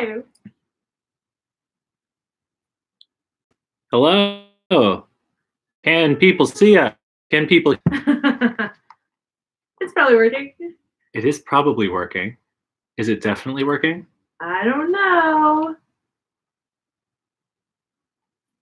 live. Hello. Can people see us? Can people? It's probably working. It is probably working. Is it definitely working? I don't know.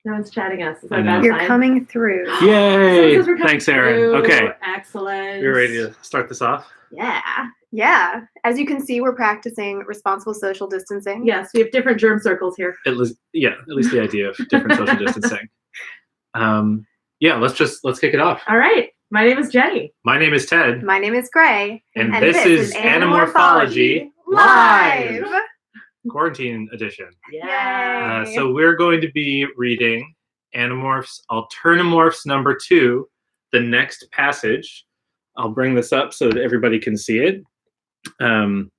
No one's chatting us. Is that a bad You're sign? coming through. Yay! So Thanks, Erin. Okay. Excellent. You're ready to start this off? Yeah. As you can see, we're practicing responsible social distancing. Yes, we have different germ circles here. At least the idea of different social distancing. Let's kick it off. All right. My name is Jenny. My name is Ted. My name is Gray. And this is Alternamorphology Live. Quarantine edition. Yay. So we're going to be reading Alternamorphs number 2, the next passage. I'll bring this up so that everybody can see it. The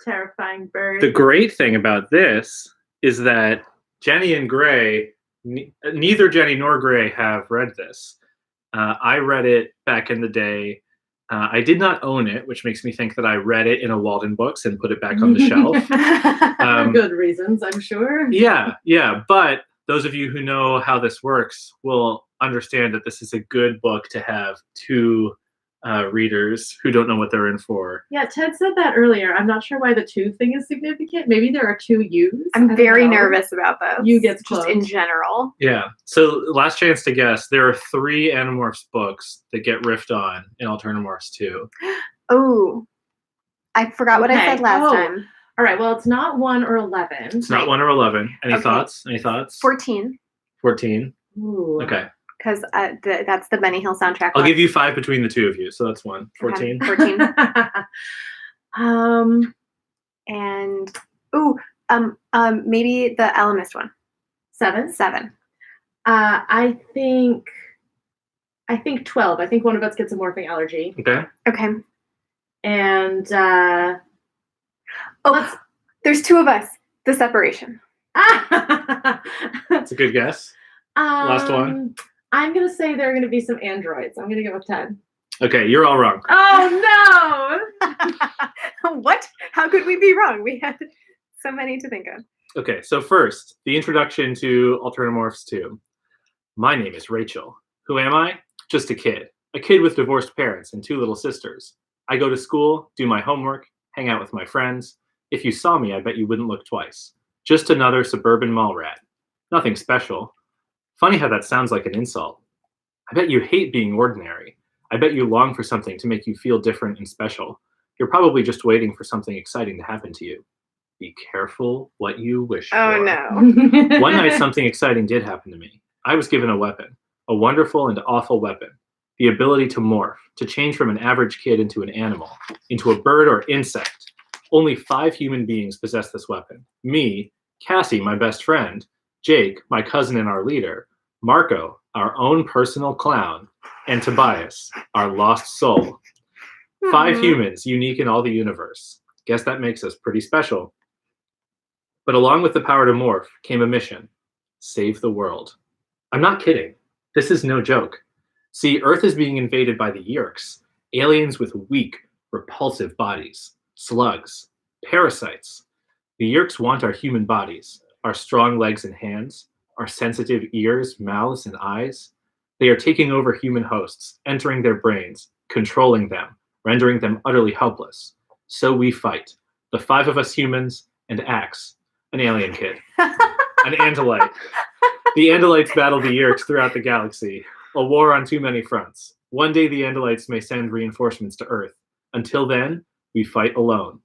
terrifying bird. The great thing about this is that Jenny and Gray, neither Jenny nor Gray have read this. I read it back in the day. I did not own it, which makes me think that I read it in a Walden Books and put it back on the shelf. For good reasons, I'm sure. Yeah. But those of you who know how this works will understand that this is a good book to have two readers who don't know what they're in for. Yeah, Ted said that earlier. I'm not sure why the 2 thing is significant. Maybe there are 2 U's. I'm very nervous about this. You get just in general. Yeah. So last chance to guess. There are 3 Animorphs books that get riffed on in Alternamorphs 2. Oh, I forgot what I said last time. All right. Well, it's not 1 or 11. It's not 1 or 11. Any thoughts? 14. 14. Ooh. Okay. Because that's the Benny Hill soundtrack. I'll give you 5 between the 2 of you, so that's 1. 14. 14. And maybe the Alamist one. 7. 7. I think 12. I think one of us gets a morphing allergy. Okay. And there's 2 of us. The separation. That's a good guess. Last one. I'm gonna say there are gonna be some androids. I'm gonna go with 10. Okay, you're all wrong. Oh no! What? How could we be wrong? We had so many to think of. Okay, so first, the introduction to Alternamorphs 2. My name is Rachel. Who am I? Just a kid with divorced parents and 2 little sisters. I go to school, do my homework, hang out with my friends. If you saw me, I bet you wouldn't look twice. Just another suburban mall rat. Nothing special. Funny how that sounds like an insult. I bet you hate being ordinary. I bet you long for something to make you feel different and special. You're probably just waiting for something exciting to happen to you. Be careful what you wish for. Oh, no. One night, something exciting did happen to me. I was given a weapon, a wonderful and awful weapon. The ability to morph, to change from an average kid into an animal, into a bird or insect. Only 5 human beings possess this weapon. Me, Cassie, my best friend, Jake, my cousin and our leader, Marco, our own personal clown, and Tobias, our lost soul. 5 humans, unique in all the universe. Guess that makes us pretty special. But along with the power to morph came a mission. Save the world. I'm not kidding. This is no joke. See, Earth is being invaded by the Yeerks, aliens with weak, repulsive bodies, slugs, parasites. The Yeerks want our human bodies, our strong legs and hands, our sensitive ears, mouths, and eyes. They are taking over human hosts, entering their brains, controlling them, rendering them utterly helpless. So we fight, the 5 of us humans, and Axe, an alien kid, an Andalite. The Andalites battle the Yeerks throughout the galaxy, a war on too many fronts. One day the Andalites may send reinforcements to Earth. Until then, we fight alone.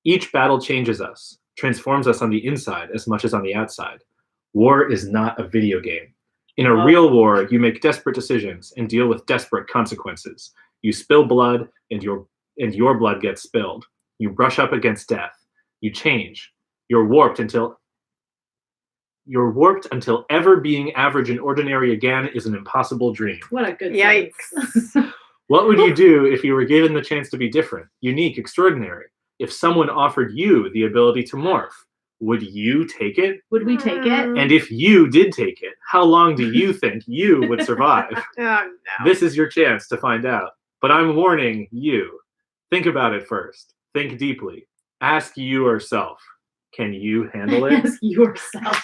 Each battle changes us, transforms us on the inside as much as on the outside. War is not a video game. In a real war, you make desperate decisions and deal with desperate consequences. You spill blood, and your blood gets spilled. You brush up against death. You change. You're warped until ever being average and ordinary again is an impossible dream. What a good Yikes. What would you do if you were given the chance to be different, unique, extraordinary? If someone offered you the ability to morph, would you take it? Would we take it? And if you did take it, how long do you think you would survive? Oh, no. This is your chance to find out. But I'm warning you. Think about it first. Think deeply. Ask yourself, Can you handle it? Ask yourself.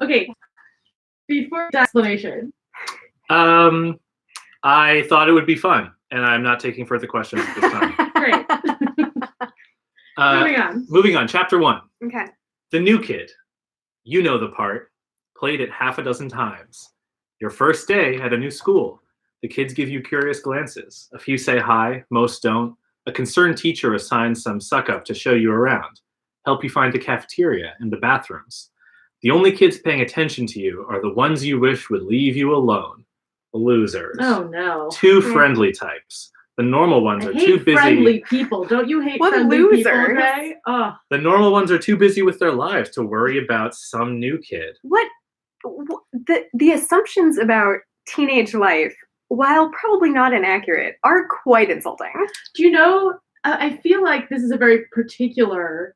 Okay. Before the explanation. I thought it would be fun, and I'm not taking further questions at this time. Great. Moving on. Moving on. Chapter 1. Okay. The new kid. You know the part. Played it half a dozen times. Your first day at a new school. The kids give you curious glances. A few say hi, most don't. A concerned teacher assigns some suck-up to show you around, help you find the cafeteria and the bathrooms. The only kids paying attention to you are the ones you wish would leave you alone. Losers. Oh no. Two friendly types. The normal ones I are hate too busy. friendly people. Don't you hate What friendly losers? people, Ray? Oh. The normal ones are too busy with their lives to worry about some new kid. The assumptions about teenage life, while probably not inaccurate, are quite insulting. Do you know, I feel like this is a very particular,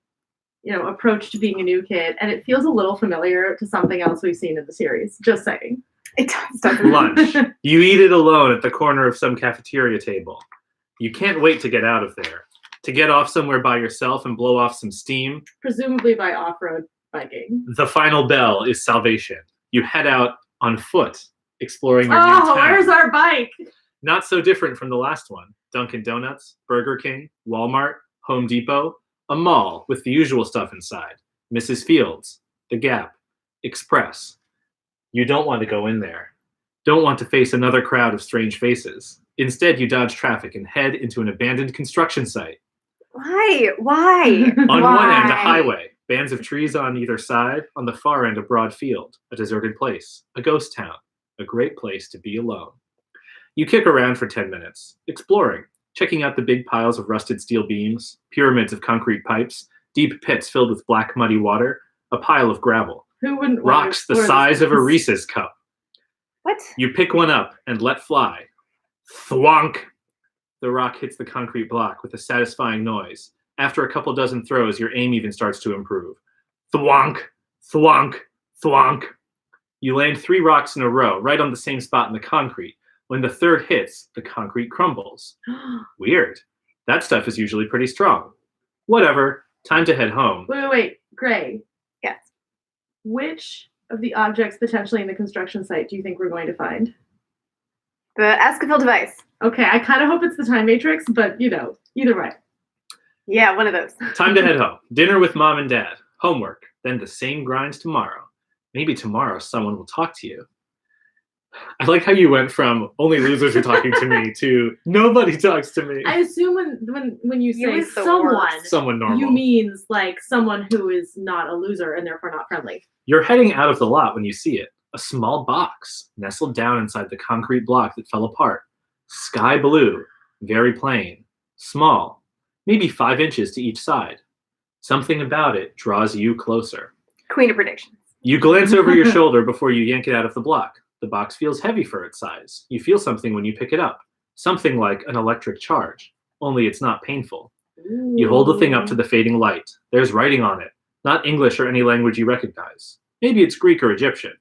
approach to being a new kid, and it feels a little familiar to something else we've seen in the series. Just saying. It doesn't. Lunch. You eat it alone at the corner of some cafeteria table. You can't wait to get out of there. To get off somewhere by yourself and blow off some steam. Presumably by off-road biking. The final bell is salvation. You head out on foot, exploring your new town. Where's our bike? Not so different from the last one. Dunkin' Donuts, Burger King, Walmart, Home Depot, a mall with the usual stuff inside. Mrs. Fields, The Gap, Express. You don't want to go in there. Don't want to face another crowd of strange faces. Instead, you dodge traffic and head into an abandoned construction site. Why? On one end, a highway. Bands of trees on either side. On the far end, a broad field. A deserted place. A ghost town. A great place to be alone. You kick around for 10 minutes, exploring, checking out the big piles of rusted steel beams, pyramids of concrete pipes, deep pits filled with black muddy water, a pile of gravel. Who wouldn't Rocks the size of a Reese's cup. What? You pick one up and let fly. Thwonk! The rock hits the concrete block with a satisfying noise. After a couple dozen throws, your aim even starts to improve. Thwonk! Thwonk! Thwonk! You land 3 rocks in a row, right on the same spot in the concrete. When the third hits, the concrete crumbles. Weird. That stuff is usually pretty strong. Whatever. Time to head home. Wait. Gray. Yes. Which of the objects potentially in the construction site do you think we're going to find? The Escafil device. Okay, I kind of hope it's the time matrix, but either way. Yeah, one of those. Time to head home. Dinner with mom and dad. Homework. Then the same grinds tomorrow. Maybe tomorrow someone will talk to you. I like how you went from only losers are talking to me to nobody talks to me. I assume when you say was the someone, worst. Someone normal. you means like someone who is not a loser and therefore not friendly. You're heading out of the lot when you see it. A small box nestled down inside the concrete block that fell apart. Sky blue, very plain, small, maybe 5 inches to each side. Something about it draws you closer. Queen of predictions. You glance over your shoulder before you yank it out of the block. The box feels heavy for its size. You feel something when you pick it up. Something like an electric charge, only it's not painful. You hold the thing up to the fading light. There's writing on it, not English or any language you recognize. Maybe it's Greek or Egyptian.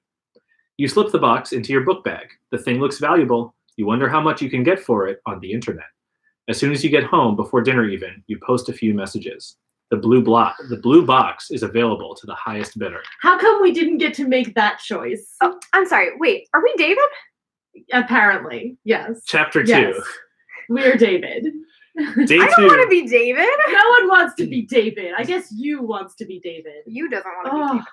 You slip the box into your book bag. The thing looks valuable. You wonder how much you can get for it on the internet. As soon as you get home, before dinner even, you post a few messages. The blue box is available to the highest bidder. How come we didn't get to make that choice? Oh, I'm sorry. Wait, are we David? Apparently, yes. Chapter 2. Yes. We're David. Day I don't 2. want to be David. No one wants to be David. I guess you wants to be David. You doesn't want to be David either.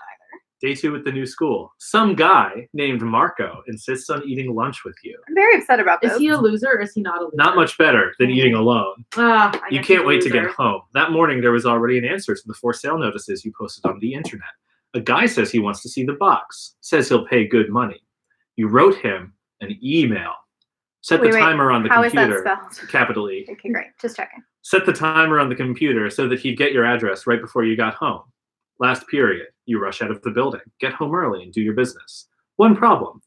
Day 2 at the new school. Some guy named Marco insists on eating lunch with you. I'm very upset about this. Is he a loser or is he not a loser? Not much better than eating alone. I You guess can't he's a wait to get loser. home. That morning, there was already an answer to the for sale notices you posted on the internet. A guy says he wants to see the box, says he'll pay good money. You wrote him an email. Set the Wait, timer on the how is that computer. spelled? Capital E. Okay, great. Just checking. Set the timer on the computer so that he'd get your address right before you got home. Last period, you rush out of the building, get home early, and do your business. One problem.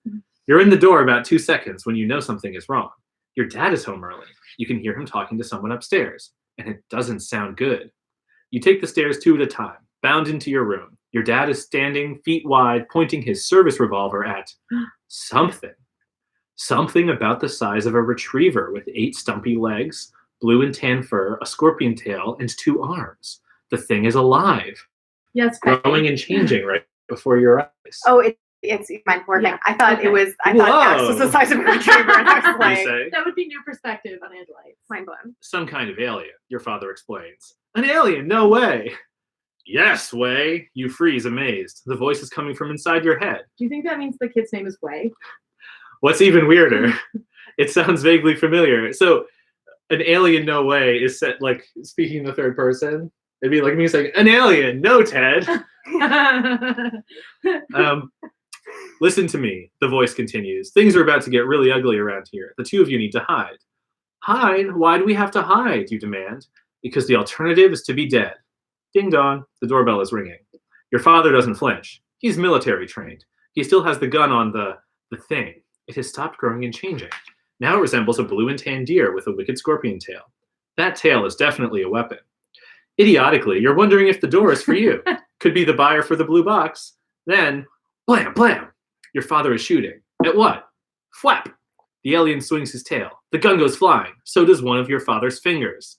You're in the door about 2 seconds when you know something is wrong. Your dad is home early. You can hear him talking to someone upstairs, and it doesn't sound good. You take the stairs 2 at a time, bound into your room. Your dad is standing, feet wide, pointing his service revolver at something. Something about the size of a retriever with 8 stumpy legs, blue and tan fur, a scorpion tail, and 2 arms. The thing is alive. Yes, Becky. growing and changing right before your eyes. Oh, it's mind morphing. Yeah, I thought okay. it was. I thought Max was Whoa. the size of a retriever, and I was You like, say? That would be new perspective on Andalites. mind blown. Some kind of alien, your father explains. An alien? No way. Yes, Way. You freeze, amazed. The voice is coming from inside your head. Do you think that means the kid's name is Way? What's even weirder, it sounds vaguely familiar. So, an alien, no way, is set like speaking in the third person. It'd be like me saying, an alien, no, Ted. Listen to me, the voice continues. Things are about to get really ugly around here. The two of you need to hide. Hide? Why do we have to hide, you demand? Because the alternative is to be dead. Ding dong, the doorbell is ringing. Your father doesn't flinch. He's military trained. He still has the gun on the thing. It has stopped growing and changing. Now it resembles a blue and tan deer with a wicked scorpion tail. That tail is definitely a weapon. Idiotically, you're wondering if the door is for you. Could be the buyer for the blue box. Then, blam, blam. Your father is shooting. At what? Flap. The alien swings his tail. The gun goes flying. So does one of your father's fingers.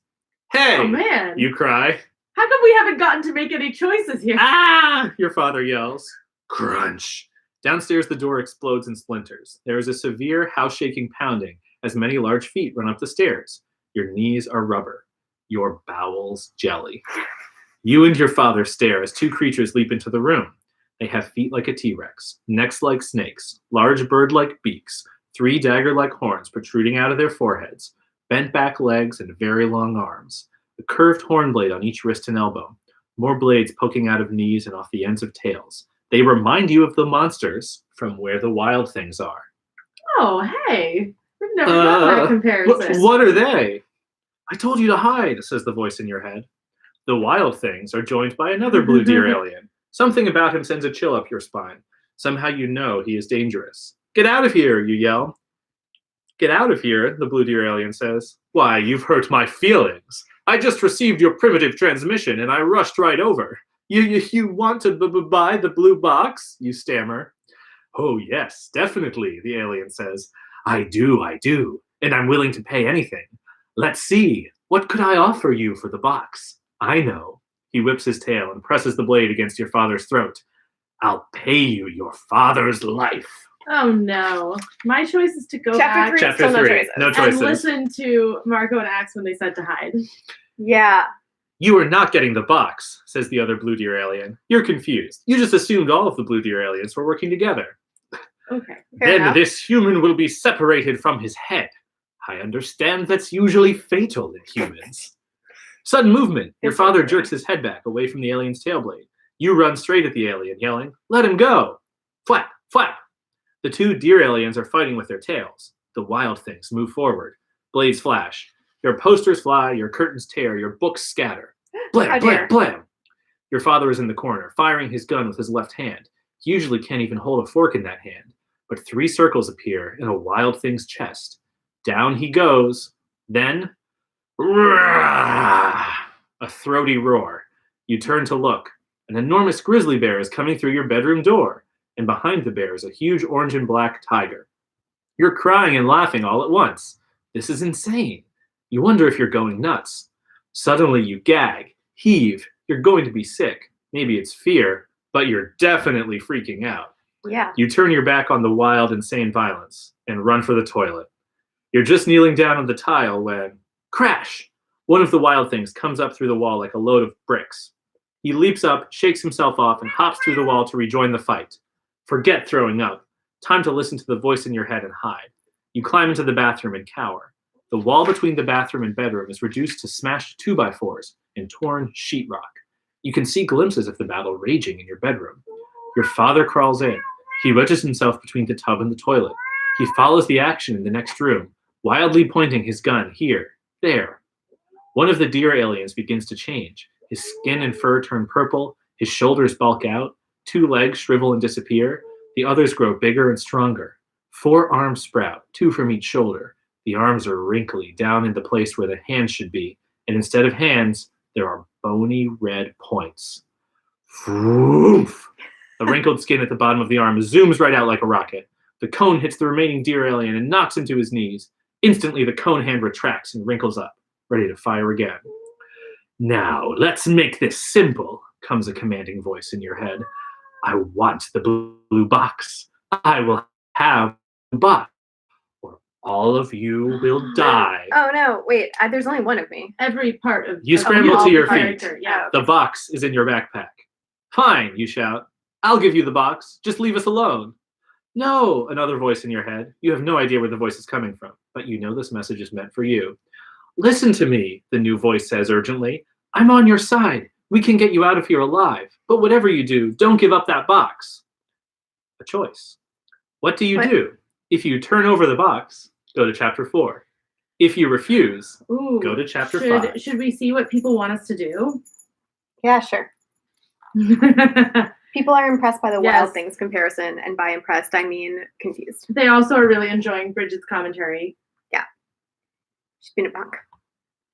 Hey! Oh man. You cry. How come we haven't gotten to make any choices here? Ah! Your father yells. Crunch. Downstairs, the door explodes in splinters. There is a severe house-shaking pounding as many large feet run up the stairs. Your knees are rubber. Your bowels jelly. You and your father stare as two creatures leap into the room. They have feet like a T-Rex, necks like snakes, large bird-like beaks, 3 dagger-like horns protruding out of their foreheads, bent back legs, and very long arms. A curved horn blade on each wrist and elbow. More blades poking out of knees and off the ends of tails. They remind you of the monsters from Where the Wild Things Are. Oh, hey. We've never done that comparison. What are they? I told you to hide, says the voice in your head. The Wild Things are joined by another blue deer alien. Something about him sends a chill up your spine. Somehow you know he is dangerous. Get out of here, you yell. Get out of here, the blue deer alien says. Why, you've hurt my feelings. I just received your primitive transmission and I rushed right over. You want to buy the blue box? You stammer. Oh, yes, definitely, the alien says. I do, and I'm willing to pay anything. Let's see, what could I offer you for the box? I know. He whips his tail and presses the blade against your father's throat. I'll pay you your father's life. Oh no. My choice is to go Chapter back 3, Chapter still no 3, choices. no and choices. listen to Marco and Axe when they said to hide. Yeah. You are not getting the box, says the other blue deer alien. You're confused. You just assumed all of the blue deer aliens were working together. Okay. Fair Then enough. this human will be separated from his head. I understand that's usually fatal in humans. Sudden movement. Your It's father okay. jerks his head back away from the alien's tail blade. You run straight at the alien, yelling, "Let him go!" Flap, flap. The two deer aliens are fighting with their tails. The wild things move forward. Blades flash. Your posters fly, your curtains tear, your books scatter. Blam, How blam, dare. blam. Your father is in the corner, firing his gun with his left hand. He usually can't even hold a fork in that hand. But 3 circles appear in a wild thing's chest. Down he goes. Then, a throaty roar. You turn to look. An enormous grizzly bear is coming through your bedroom door, and behind the bear is a huge orange and black tiger. You're crying and laughing all at once. This is insane. You wonder if you're going nuts. Suddenly you gag, heave. You're going to be sick. Maybe it's fear, but you're definitely freaking out. Yeah. You turn your back on the wild, insane violence and run for the toilet. You're just kneeling down on the tile when, crash! One of the wild things comes up through the wall like a load of bricks. He leaps up, shakes himself off, and hops through the wall to rejoin the fight. Forget throwing up. Time to listen to the voice in your head and hide. You climb into the bathroom and cower. The wall between the bathroom and bedroom is reduced to smashed 2x4s and torn sheetrock. You can see glimpses of the battle raging in your bedroom. Your father crawls in. He wedges himself between the tub and the toilet. He follows the action in the next room, wildly pointing his gun here, there. One of the deer aliens begins to change. His skin and fur turn purple, his shoulders bulk out, 2 legs shrivel and disappear, the others grow bigger and stronger. 4 arms sprout, 2 from each shoulder. The arms are wrinkly down in the place where the hands should be, and instead of hands, there are bony red points. Froof! The wrinkled skin at the bottom of the arm zooms right out like a rocket. The cone hits the remaining deer alien and knocks him to his knees. Instantly, the cone hand retracts and wrinkles up, ready to fire again. Now, let's make this simple. comes a commanding voice in your head. I want the blue box. I will have the box, or all of you will die. Oh no, wait, there's only one of me. Every part of You scramble to your feet. character, yeah. The box is in your backpack. Fine, you shout. I'll give you the box. Just leave us alone. No, another voice in your head. You have no idea where the voice is coming from, but you know this message is meant for you. Listen to me, the new voice says urgently. I'm on your side. We can get you out of here alive. But whatever you do, don't give up that box. A choice. What do you do? If you turn over the box, go to chapter 4. If you refuse, go to chapter 5. Should we see what people want us to do? Yeah, sure. People are impressed by the Wild Things comparison, and by impressed, I mean confused. They also are really enjoying Bridget's commentary. Yeah. She's been a punk.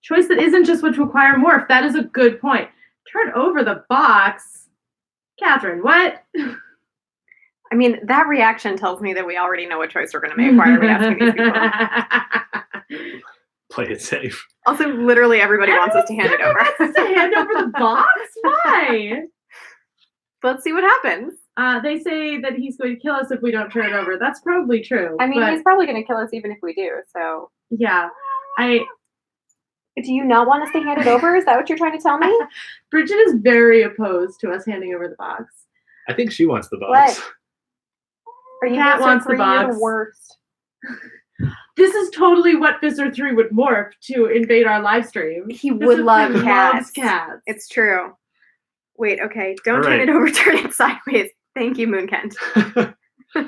Choice that isn't just what to acquire morph. That is a good point. Turn over the box. Catherine, what? I mean, that reaction tells me that we already know what choice we're going to make. Why are we asking these people? Play it safe. Also, literally everybody wants us to hand it over. Wants to hand over the box? Why? Let's see what happens. They say that he's going to kill us if we don't turn it over. That's probably true. I mean, he's probably going to kill us even if we do, so. Yeah. Do you not want us to hand it over? Is that what you're trying to tell me? Bridget is very opposed to us handing over the box. I think she wants the box. What? Are you Cat wants the box. You're the worst. This is totally what Visser 3 wowould morph to invade our live stream. He would love cats. Loves cats. It's true. Wait, okay. Don't turn it over, turn it sideways. Thank you, Moon Kent. Throw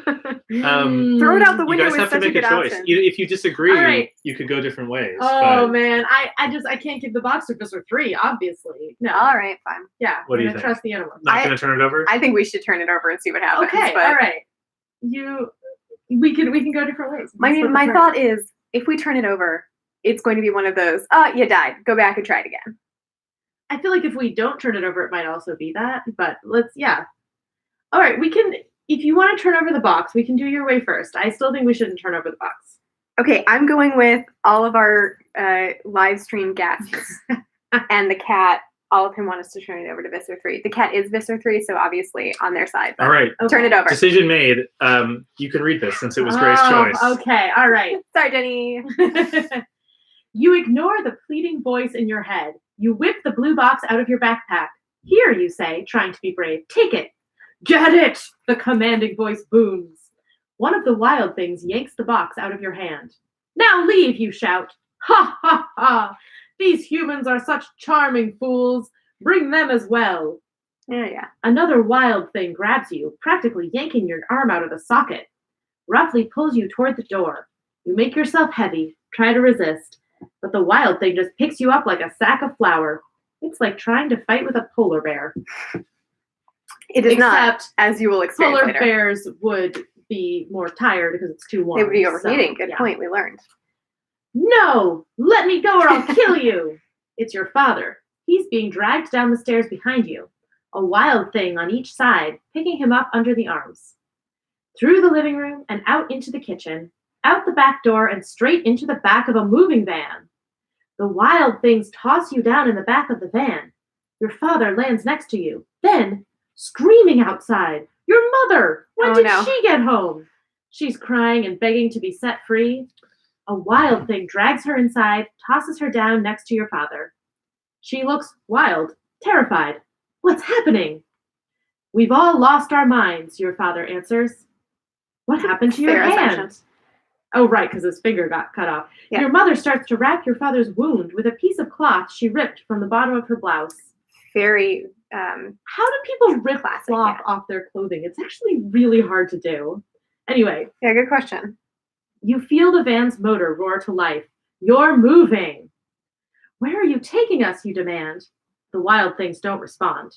it out the window. You guys have to make a choice. If you disagree, you could go different ways. Oh man, I can't give the box to Visser 3, obviously. No. All right, fine. Yeah. What do you think? Trust the animal. Not gonna turn it over? I think we should turn it over and see what happens. Okay, but all right. We can go different ways. My thought is, if we turn it over, it's going to be one of those, you died. Go back and try it again. I feel like if we don't turn it over, it might also be that. But all right, we can. If you want to turn over the box, we can do your way first. I still think we shouldn't turn over the box. Okay, I'm going with all of our live stream guests and the cat. All of them want us to turn it over to Visser 3. The cat is Visser 3, so obviously on their side. All right. Okay. Turn it over. Decision made. You can read this since it was Grace's choice. Okay, all right. Sorry, Jenny. You ignore the pleading voice in your head. You whip the blue box out of your backpack. Here, you say, trying to be brave. Take it. Get it, the commanding voice booms. One of the Wild Things yanks the box out of your hand. Now leave, you shout. Ha, ha, ha. These humans are such charming fools. Bring them as well. Yeah. Another Wild Thing grabs you, practically yanking your arm out of the socket. Roughly pulls you toward the door. You make yourself heavy, try to resist, but the Wild Thing just picks you up like a sack of flour. It's like trying to fight with a polar bear. It is not, as you will experience polar later. Bears would be more tired because it's too warm. They would be overheating. Good point, we learned. No! Let me go or I'll kill you! It's your father. He's being dragged down the stairs behind you. A Wild Thing on each side, picking him up under the arms. Through the living room and out into the kitchen, out the back door and straight into the back of a moving van. The Wild Things toss you down in the back of the van. Your father lands next to you. Then, screaming outside, your mother! When did she get home? She's crying and begging to be set free. A Wild Thing drags her inside, tosses her down next to your father. She looks wild, terrified. What's happening? We've all lost our minds, your father answers. What happened to your hand? Oh, right, because his finger got cut off. Yeah. Your mother starts to wrap your father's wound with a piece of cloth she ripped from the bottom of her blouse. Very, how do people rip cloth off their clothing? It's actually really hard to do. Anyway. Yeah, good question. You feel the van's motor roar to life. You're moving. Where are you taking us, you demand? The Wild Things don't respond.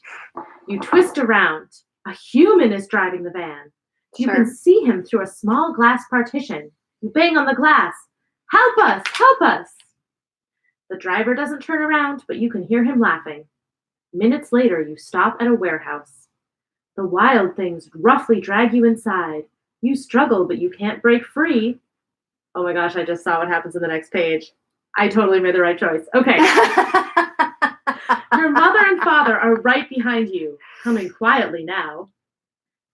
You twist around. A human is driving the van. You can see him through a small glass partition. You bang on the glass. Help us! Help us! The driver doesn't turn around, but you can hear him laughing. Minutes later, you stop at a warehouse. The Wild Things roughly drag you inside. You struggle, but you can't break free. Oh my gosh, I just saw what happens in the next page. I totally made the right choice. Okay. Your mother and father are right behind you, coming quietly now.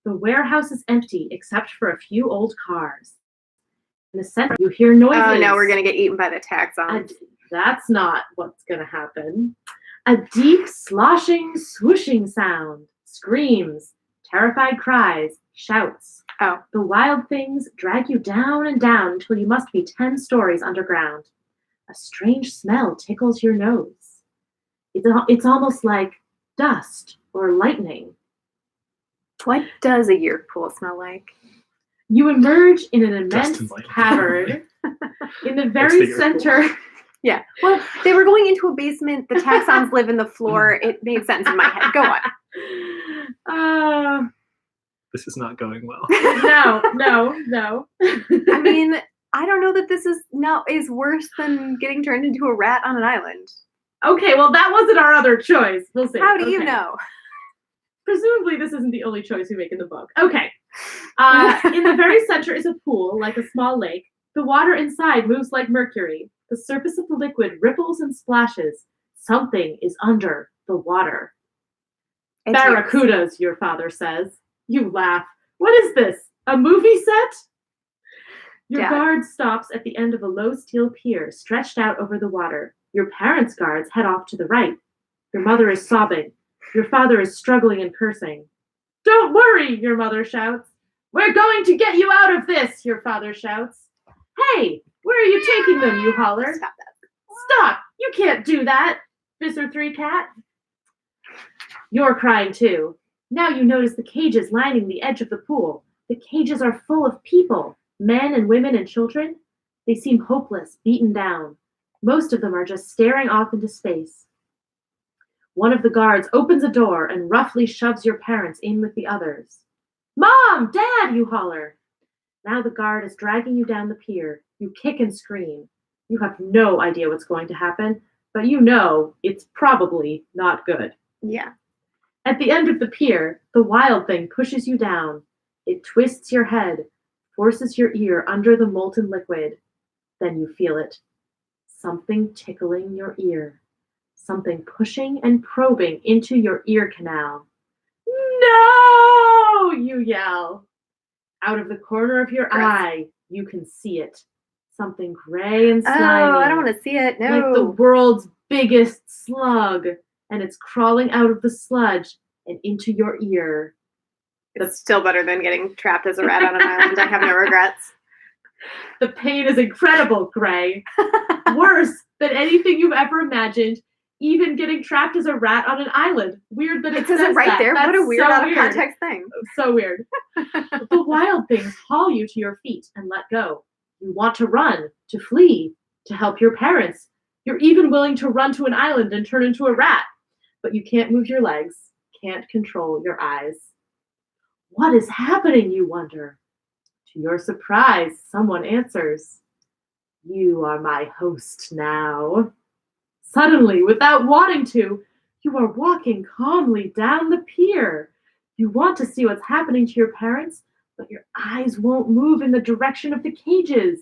The warehouse is empty except for a few old cars. In the center, you hear noises. Oh no, we're gonna get eaten by the taxons. That's not what's gonna happen. A deep, sloshing, swooshing sound. Screams, terrified cries, shouts. Oh. The wild things drag you down and down until you must be 10 stories underground. A strange smell tickles your nose. It's almost like dust or lightning. What does a year pool smell like? You emerge in an immense Dust and lightning. cavern. In the That's very the year pool. center. Yeah. Well, they were going into a basement. The taxons live in the floor. It made sense in my head. Go on. This is not going well. No. I mean, I don't know that this is worse than getting turned into a rat on an island. Okay, well, that wasn't our other choice. We'll see. How do you Okay. know? Presumably, this isn't the only choice we make in the book. Okay. In the very center is a pool, like a small lake. The water inside moves like mercury. The surface of the liquid ripples and splashes. Something is under the water. It's Barracudas, your father says. You laugh. What is this? A movie set? Your Dad. guard stops at the end of a low steel pier stretched out over the water. Your parents' guards head off to the right. Your mother is sobbing. Your father is struggling and cursing. Don't worry, your mother shouts. We're going to get you out of this, your father shouts. Hey, where are you taking them, you holler. Stop that. Stop! You can't do that, Visser 3 Cat. You're crying too. Now you notice the cages lining the edge of the pool. The cages are full of people, men and women and children. They seem hopeless, beaten down. Most of them are just staring off into space. One of the guards opens a door and roughly shoves your parents in with the others. Mom! Dad! You holler. Now the guard is dragging you down the pier. You kick and scream. You have no idea what's going to happen, but you know it's probably not good. Yeah. At the end of the pier, the wild thing pushes you down. It twists your head, forces your ear under the molten liquid. Then you feel it. Something tickling your ear. Something pushing and probing into your ear canal. No! You yell. Out of the corner of your Gross. eye, you can see it. Something gray and slimy. Oh, I don't want to see it. No. Like the world's biggest slug. And it's crawling out of the sludge and into your ear. It's still better than getting trapped as a rat on an island. I have no regrets. The pain is incredible, Gray. Worse than anything you've ever imagined, even getting trapped as a rat on an island. Weird that It says it right that. there. That's What a weird so out of weird. context thing. So weird. The wild things haul you to your feet and let go. You want to run, to flee, to help your parents. You're even willing to run to an island and turn into a rat. But you can't move your legs, can't control your eyes. What is happening, you wonder? To your surprise, someone answers. You are my host now. Suddenly, without wanting to, you are walking calmly down the pier. You want to see what's happening to your parents, but your eyes won't move in the direction of the cages.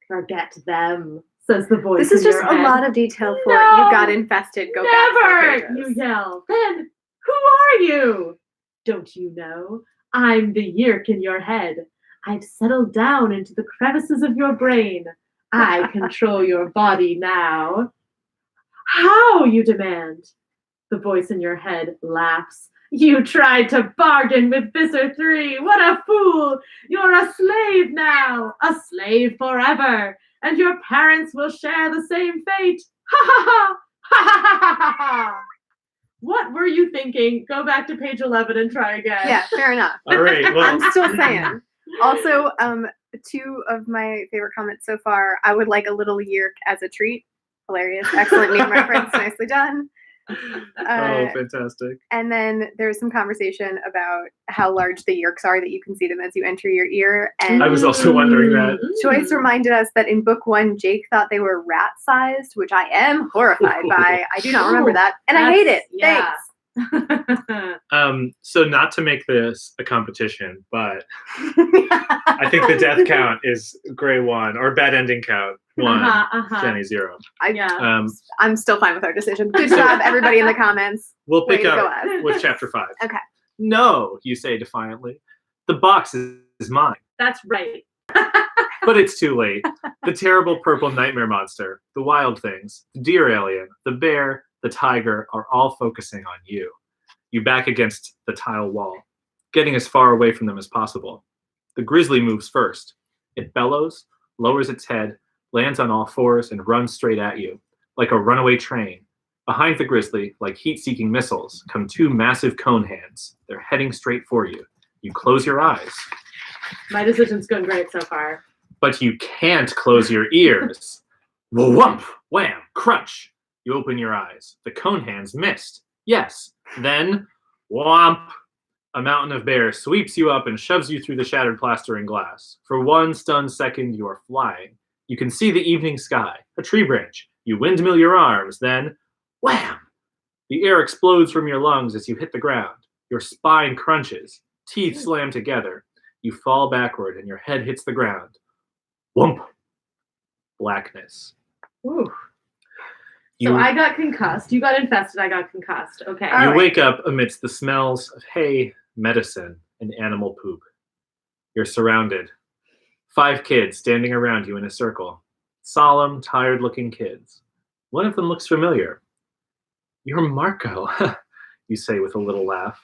Forget them, says the voice. This is in just your a head. lot of detail for No! you got infested. Go Never! back. You yell. Then, who are you? Don't you know? I'm the yerk in your head. I've settled down into the crevices of your brain. I control your body now. How, you demand? The voice in your head laughs. You tried to bargain with Visser 3. What a fool! You're a slave now, a slave forever, and your parents will share the same fate. Ha ha ha! Ha ha ha ha ha! What were you thinking? Go back to page 11 and try again. Yeah, fair enough. All right. Well, I'm still saying. Also, two of my favorite comments so far. I would like a little yerk as a treat. Hilarious. Excellent meme reference. Nicely done. oh, fantastic. And then there's some conversation about how large the yerks are, that you can see them as you enter your ear. And I was also wondering that. Joyce reminded us that in book 1, Jake thought they were rat-sized, which I am horrified by. I do not remember that. And I hate it. Yeah. Thanks. So not to make this a competition, but I think the death count is Gray 1, or bad ending count 1, Jenny 0. Yeah. I'm still fine with our decision. Good job, everybody in the comments. We'll pick Way to up go, us. with chapter 5. Okay. No, you say defiantly. The box is mine. That's right. But it's too late. The terrible purple nightmare monster, the wild things, the deer alien, the bear, the tiger are all focusing on you. You back against the tile wall, getting as far away from them as possible. The grizzly moves first. It bellows, lowers its head, lands on all fours, and runs straight at you, like a runaway train. Behind the grizzly, like heat-seeking missiles, come 2 massive cone hands. They're heading straight for you. You close your eyes. My decision's going great so far. But you can't close your ears. Whump, wham, crunch. You open your eyes. The cone hands missed. Yes. Then, whomp. A mountain of bears sweeps you up and shoves you through the shattered plaster and glass. For 1 stunned second, you are flying. You can see the evening sky, a tree branch. You windmill your arms. Then, wham. The air explodes from your lungs as you hit the ground. Your spine crunches. Teeth slam together. You fall backward and your head hits the ground. Whoomp. Blackness. Ooh. So I got concussed. You got infested. I got concussed. Okay. You wake up amidst the smells of hay, medicine, and animal poop. You're surrounded. 5 kids standing around you in a circle. Solemn, tired-looking kids. One of them looks familiar. You're Marco, you say with a little laugh.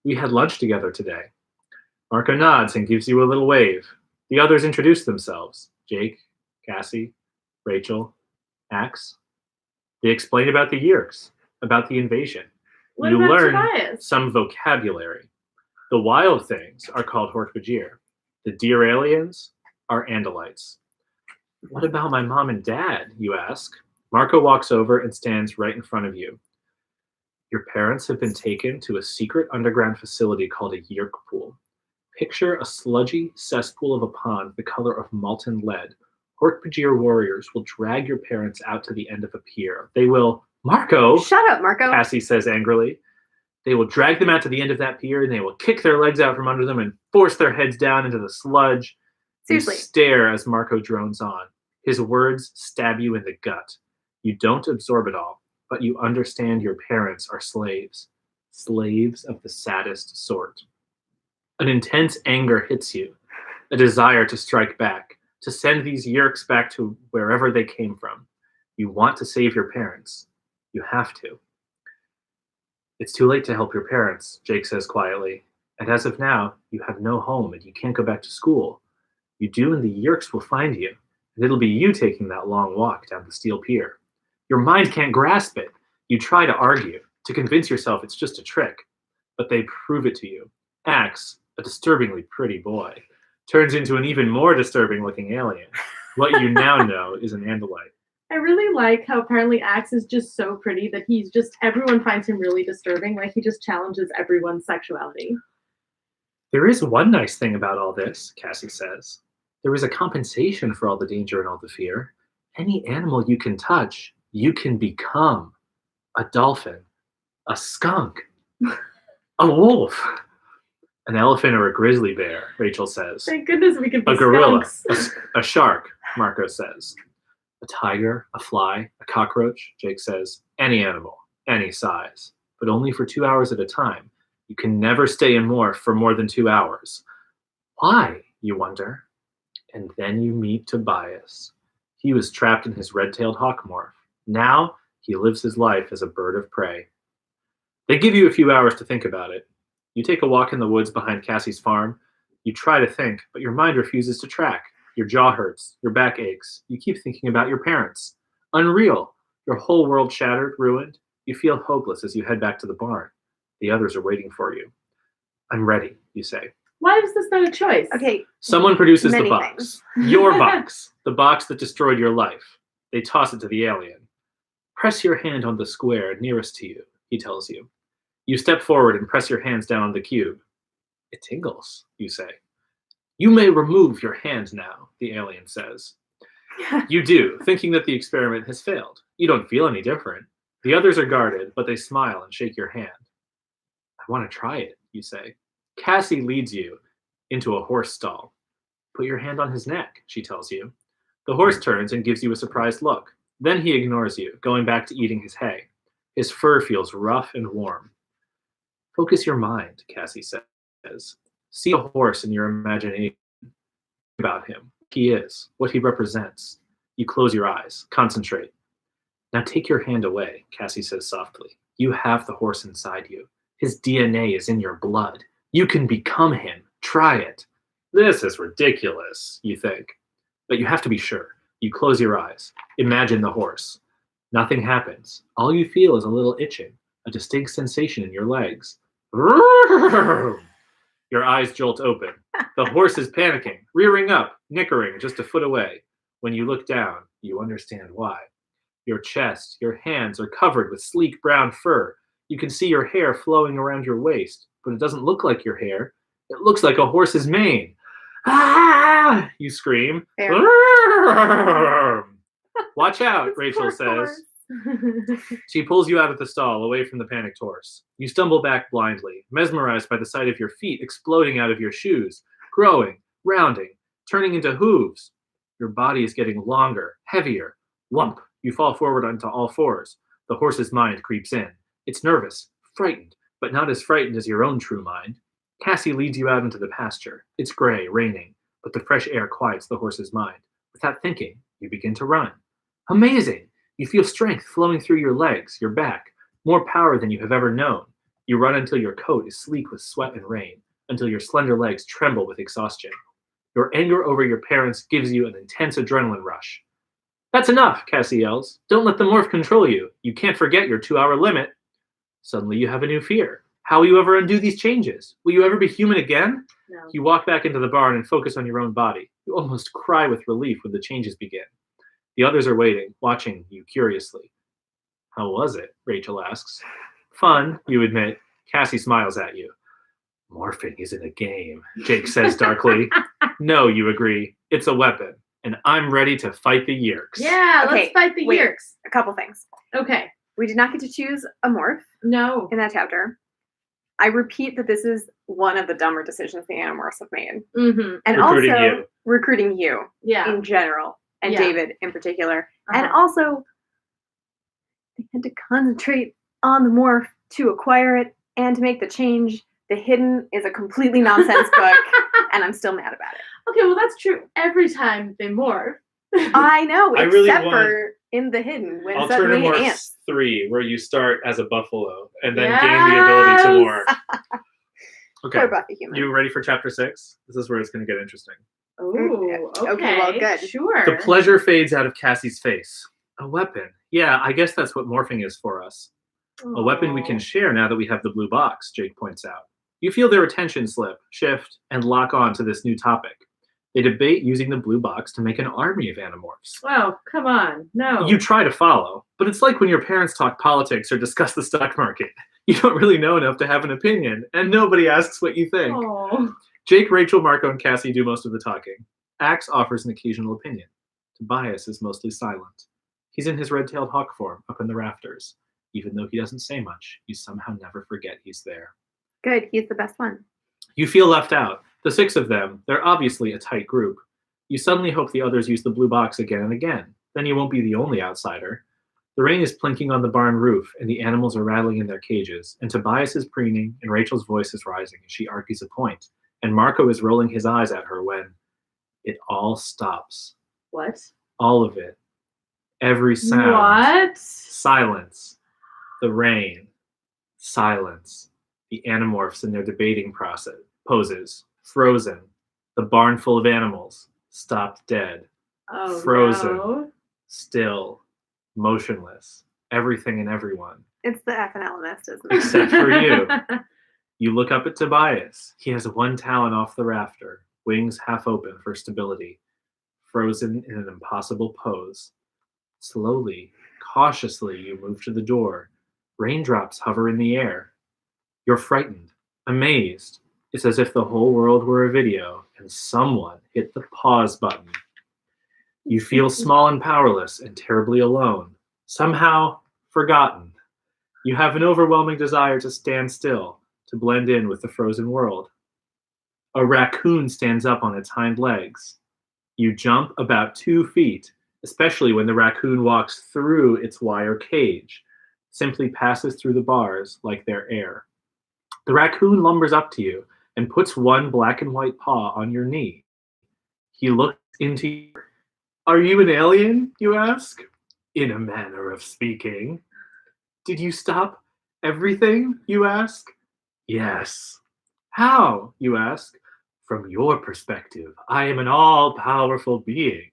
We had lunch together today. Marco nods and gives you a little wave. The others introduce themselves. Jake, Cassie, Rachel, Axe. They explain about the Yeerks, about the invasion. What You about learn Tobias? some vocabulary. The wild things are called Hork-Bajir. The deer aliens are Andalites. What about my mom and dad, you ask? Marco walks over and stands right in front of you. Your parents have been taken to a secret underground facility called a Yeerk pool. Picture a sludgy cesspool of a pond the color of molten lead. Hork-Bajir warriors will drag your parents out to the end of a pier. They will... Marco! Shut up, Marco. Cassie says angrily. They will drag them out to the end of that pier, and they will kick their legs out from under them and force their heads down into the sludge. Seriously. You stare as Marco drones on. His words stab you in the gut. You don't absorb it all, but you understand your parents are slaves. Slaves of the saddest sort. An intense anger hits you, a desire to strike back, to send these Yeerks back to wherever they came from. You want to save your parents. You have to. It's too late to help your parents, Jake says quietly. And as of now, you have no home and you can't go back to school. You do, and the Yeerks will find you, and it'll be you taking that long walk down the steel pier. Your mind can't grasp it. You try to argue, to convince yourself it's just a trick, but they prove it to you. Axe, a disturbingly pretty boy, turns into an even more disturbing-looking alien. What you now know is an Andalite. I really like how apparently Axe is just so pretty that everyone finds him really disturbing. Like, he just challenges everyone's sexuality. There is one nice thing about all this, Cassie says. There is a compensation for all the danger and all the fear. Any animal you can touch, you can become. A dolphin, a skunk, a wolf, an elephant or a grizzly bear, Rachel says. Thank goodness we can be A gorilla, skunks. a shark, Marco says. A tiger, a fly, a cockroach, Jake says. Any animal, any size, but only for 2 hours at a time. You can never stay in morph for more than 2 hours. Why, you wonder? And then you meet Tobias. He was trapped in his red-tailed hawk morph. Now, he lives his life as a bird of prey. They give you a few hours to think about it. You take a walk in the woods behind Cassie's farm. You try to think, but your mind refuses to track. Your jaw hurts. Your back aches. You keep thinking about your parents. Unreal. Your whole world shattered, ruined. You feel hopeless as you head back to the barn. The others are waiting for you. I'm ready, you say. Why is this not a choice? Okay. Someone produces the Many box. Your box. The box that destroyed your life. They toss it to the alien. Press your hand on the square nearest to you, he tells you. You step forward and press your hands down on the cube. It tingles, you say. You may remove your hand now, the alien says. You do, thinking that the experiment has failed. You don't feel any different. The others are guarded, but they smile and shake your hand. I want to try it, you say. Cassie leads you into a horse stall. Put your hand on his neck, she tells you. The horse turns and gives you a surprised look. Then he ignores you, going back to eating his hay. His fur feels rough and warm. Focus your mind, Cassie says. See a horse in your imagination. Think about him, he is, what he represents. You close your eyes, concentrate. Now take your hand away, Cassie says softly. You have the horse inside you. His DNA is in your blood. You can become him. Try it. This is ridiculous, you think. But you have to be sure. You close your eyes. Imagine the horse. Nothing happens. All you feel is a little itching, a distinct sensation in your legs. Your eyes jolt open. The horse is panicking, rearing up, nickering just a foot away. When you look down, you understand why. Your chest, your hands are covered with sleek brown fur. You can see your hair flowing around your waist, but it doesn't look like your hair. It looks like a horse's mane. Ah! You scream. Watch out, Rachel says. She pulls you out of the stall, away from the panicked horse. You stumble back blindly, mesmerized by the sight of your feet exploding out of your shoes, growing, rounding, turning into hooves. Your body is getting longer, heavier. Lump. You fall forward onto all fours. The horse's mind creeps in. It's nervous, frightened, but not as frightened as your own true mind. Cassie leads you out into the pasture. It's gray, raining, but the fresh air quiets the horse's mind. Without thinking, you begin to run. Amazing! You feel strength flowing through your legs, your back, more power than you have ever known. You run until your coat is sleek with sweat and rain, until your slender legs tremble with exhaustion. Your anger over your parents gives you an intense adrenaline rush. That's enough, Cassie yells. Don't let the morph control you. You can't forget your 2-hour limit. Suddenly you have a new fear. How will you ever undo these changes? Will you ever be human again? No. You walk back into the barn and focus on your own body. You almost cry with relief when the changes begin. The others are waiting, watching you curiously. How was it? Rachel asks. Fun, you admit. Cassie smiles at you. Morphing isn't a game, Jake says darkly. No, you agree. It's a weapon. And I'm ready to fight the Yeerks. Yeah, Okay, let's fight the wait. Yeerks. A couple things. Okay. We did not get to choose a morph No. in that chapter. I repeat that this is one of the dumber decisions the Animorphs have made. Mm-hmm. And Recruiting also you. recruiting you Yeah. in general, and Yeah. David in particular. And Uh-huh. also, they had to concentrate on the morph to acquire it and to make the change. The Hidden is a completely nonsense book, and I'm still mad about it. Okay, well that's true every time they morph. I know, I except really want for in the Hidden when suddenly Alternamorphs ants. 3, where you start as a buffalo and then gain the ability to morph. Okay, Poor Buffy human. you ready for chapter 6? This is where it's going to get interesting. Ooh, okay. Okay, well, good. Sure. The pleasure fades out of Cassie's face. A weapon. Yeah, I guess that's what morphing is for us. A weapon we can share now that we have the blue box, Jake points out. You feel their attention slip, shift, and lock on to this new topic. They debate using the blue box to make an army of Animorphs. Oh, come on. No. You try to follow, but it's like when your parents talk politics or discuss the stock market. You don't really know enough to have an opinion, and nobody asks what you think. Oh. Jake, Rachel, Marco, and Cassie do most of the talking. Axe offers an occasional opinion. Tobias is mostly silent. He's in his red-tailed hawk form up in the rafters. Even though he doesn't say much, you somehow never forget he's there. Good, he's the best one. You feel left out. The 6 of them, they're obviously a tight group. You suddenly hope the others use the blue box again and again. Then you won't be the only outsider. The rain is plinking on the barn roof, and the animals are rattling in their cages, and Tobias is preening, and Rachel's voice is rising as she argues a point, and Marco is rolling his eyes at her when it all stops. What? All of it. Every sound. What? Silence. The rain. Silence. The Animorphs in their debating poses. Frozen. The barn full of animals. Stopped dead. Oh, Frozen. no. Still. Motionless. Everything and everyone. It's the FNL nest, isn't it? Except for you. You look up at Tobias. He has one talon off the rafter, wings half open for stability, frozen in an impossible pose. Slowly, cautiously, you move to the door. Raindrops hover in the air. You're frightened, amazed. It's as if the whole world were a video and someone hit the pause button. You feel small and powerless and terribly alone, somehow forgotten. You have an overwhelming desire to stand still, to blend in with the frozen world. A raccoon stands up on its hind legs. You jump about 2 feet, especially when the raccoon walks through its wire cage, simply passes through the bars like they're air. The raccoon lumbers up to you and puts one black and white paw on your knee. He looks into you. Are you an alien, you ask? In a manner of speaking. Did you stop everything, you ask? Yes. How, you ask? From your perspective, I am an all-powerful being.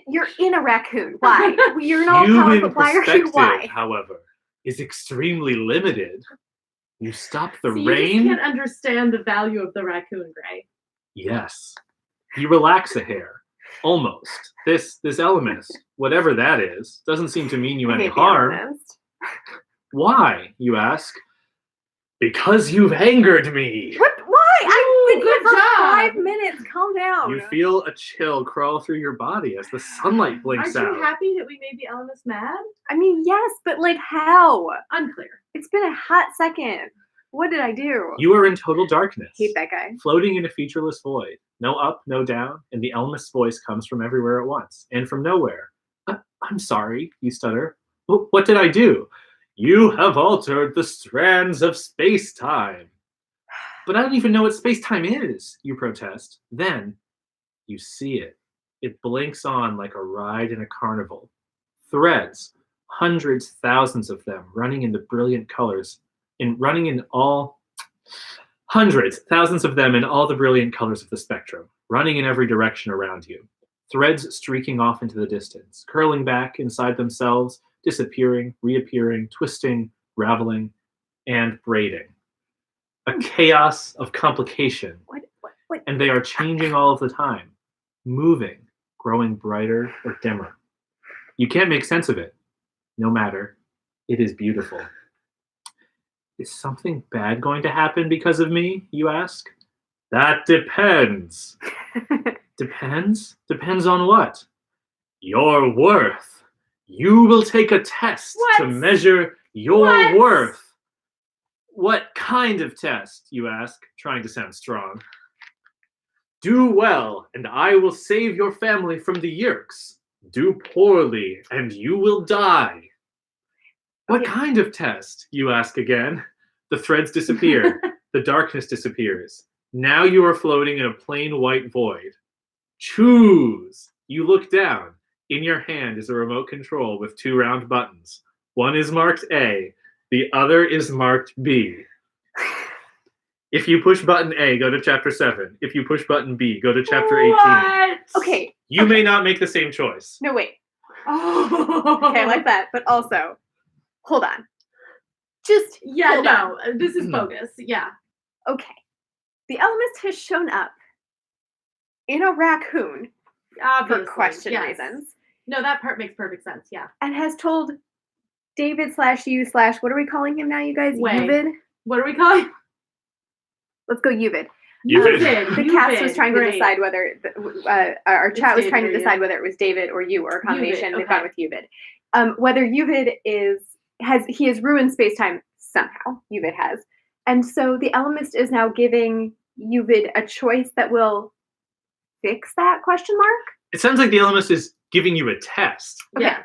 You're in a raccoon. Why? You're an Human all-powerful. Why are you? perspective, Why? however, is extremely limited. You stop the So you rain. just can't understand the value of the raccoon, Gray. Yes. You relax a hair. Almost. This element, whatever that is, doesn't seem to mean you I any hate the harm. elements. Why, you ask? Because you've angered me. What? Why? I've been here good for job. 5 minutes. Calm down. You feel a chill crawl through your body as the sunlight blinks Aren't out. you happy that we made the elements mad? I mean, yes, but like how? Unclear. It's been a hot second. What did I do? You are in total darkness, Hate that guy. floating in a featureless void. No up, no down, and the Elmist's voice comes from everywhere at once, and from nowhere. I'm sorry, you stutter. What did I do? You have altered the strands of space-time. But I don't even know what space-time is, you protest. Then, you see it. It blinks on like a ride in a carnival. Threads, hundreds, thousands of them, running in the brilliant colors, hundreds, thousands of them in all the brilliant colors of the spectrum, running in every direction around you. Threads streaking off into the distance, curling back inside themselves, disappearing, reappearing, twisting, raveling, and braiding. A chaos of complication. What? And they are changing all of the time, moving, growing brighter or dimmer. You can't make sense of it. No matter. It is beautiful. Is something bad going to happen because of me, you ask? That depends. Depends? Depends on what? Your worth. You will take a test to What? measure your What? worth. What kind of test, you ask, trying to sound strong. Do well, and I will save your family from the Yerks. Do poorly, and you will die. What kind of test, you ask again? The threads disappear. The darkness disappears. Now you are floating in a plain white void. Choose. You look down. In your hand is a remote control with 2 round buttons. One is marked A. The other is marked B. If you push button A, go to chapter 7. If you push button B, go to chapter 18. What? Okay. You may not make the same choice. No, wait. Oh. Okay, I like that. But also, hold on. Just Yeah, hold no, on. this is bogus. Yeah. Okay. The Elemist has shown up in a raccoon Obviously. for question yes. reasons No, that part makes perfect sense. Yeah. and has told David/you/ what are we calling him now, you guys? Way. Uvid? What are we calling? Let's go Uvid. Uvid. The cast was trying to decide whether our chat was David trying to or you. decide whether it was David or you or a combination. Uvid, They've gone with Uvid. Whether Uvid has ruined space-time somehow. Uvid has. And so the Elemist is now giving Uvid a choice that will fix that question mark. It sounds like the Elemist is giving you a test Okay.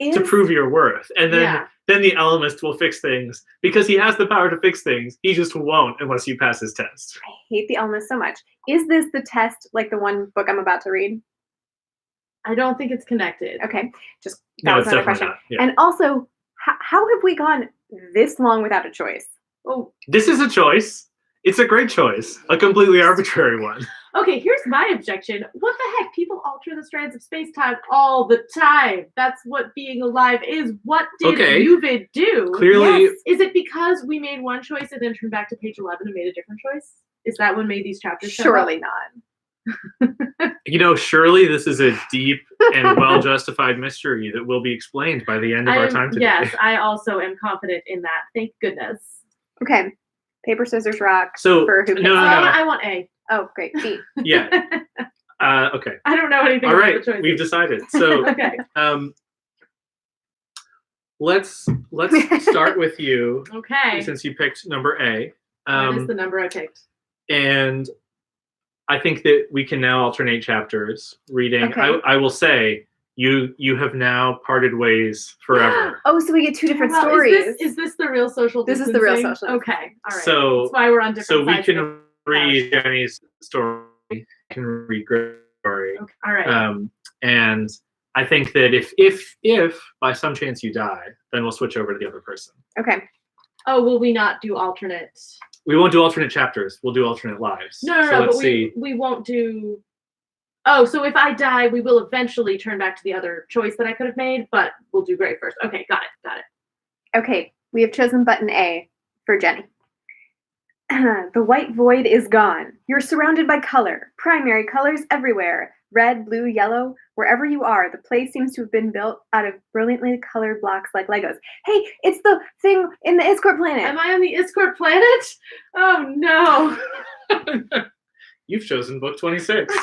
Yes. to prove your worth. And then, Yeah. then the Elemist will fix things. Because he has the power to fix things, he just won't unless you pass his test. I hate the Elemist so much. Is this the test like the one book I'm about to read? I don't think it's connected. Okay. Just that No, was it's another definitely question. not. Yeah. And also, how have we gone this long without a choice? Oh, This is a choice. It's a great choice. A completely arbitrary one. okay, here's my objection. What the heck? People alter the strands of space-time all the time. That's what being alive is. What did Okay. Uvid do? Clearly, Yes. Is it because we made one choice and then turned back to page 11 and made a different choice? Is that what made these chapters show up? Surely not. surely this is a deep and well-justified mystery that will be explained by the end of our time today. Yes, I also am confident in that. Thank goodness. Okay. Paper, scissors, rock. So, for who no, picks no. I want A. Oh, great. B. Yeah. Okay. I don't know anything All about right. the choices. We've decided. So, Okay. let's start with you Okay. since you picked number A. That is the number I picked. And I think that we can now alternate chapters reading. Okay. I will say you have now parted ways forever. Oh, so we get 2 different Well, stories. Is this the real social This distancing? is the real social Okay, all right. So- That's why we're on different So we sides of can read Jenny's story. We can read Greg's story. it. Okay, all right. And I think that if by some chance you die, then we'll switch over to the other person. Okay. Oh, will we not do alternate? We won't do alternate chapters. We'll do alternate lives. No, So let's but see. we won't do. Oh, so if I die, we will eventually turn back to the other choice that I could have made, but we'll do Greg first. Okay, got it. Okay, we have chosen button A for Jenny. The white void is gone. You're surrounded by color, primary colors everywhere. Red, blue, yellow. Wherever you are, the place seems to have been built out of brilliantly colored blocks like Legos. Hey, it's the thing in the Iskor planet. Am I on the Iskor planet? Oh no. You've chosen book 26.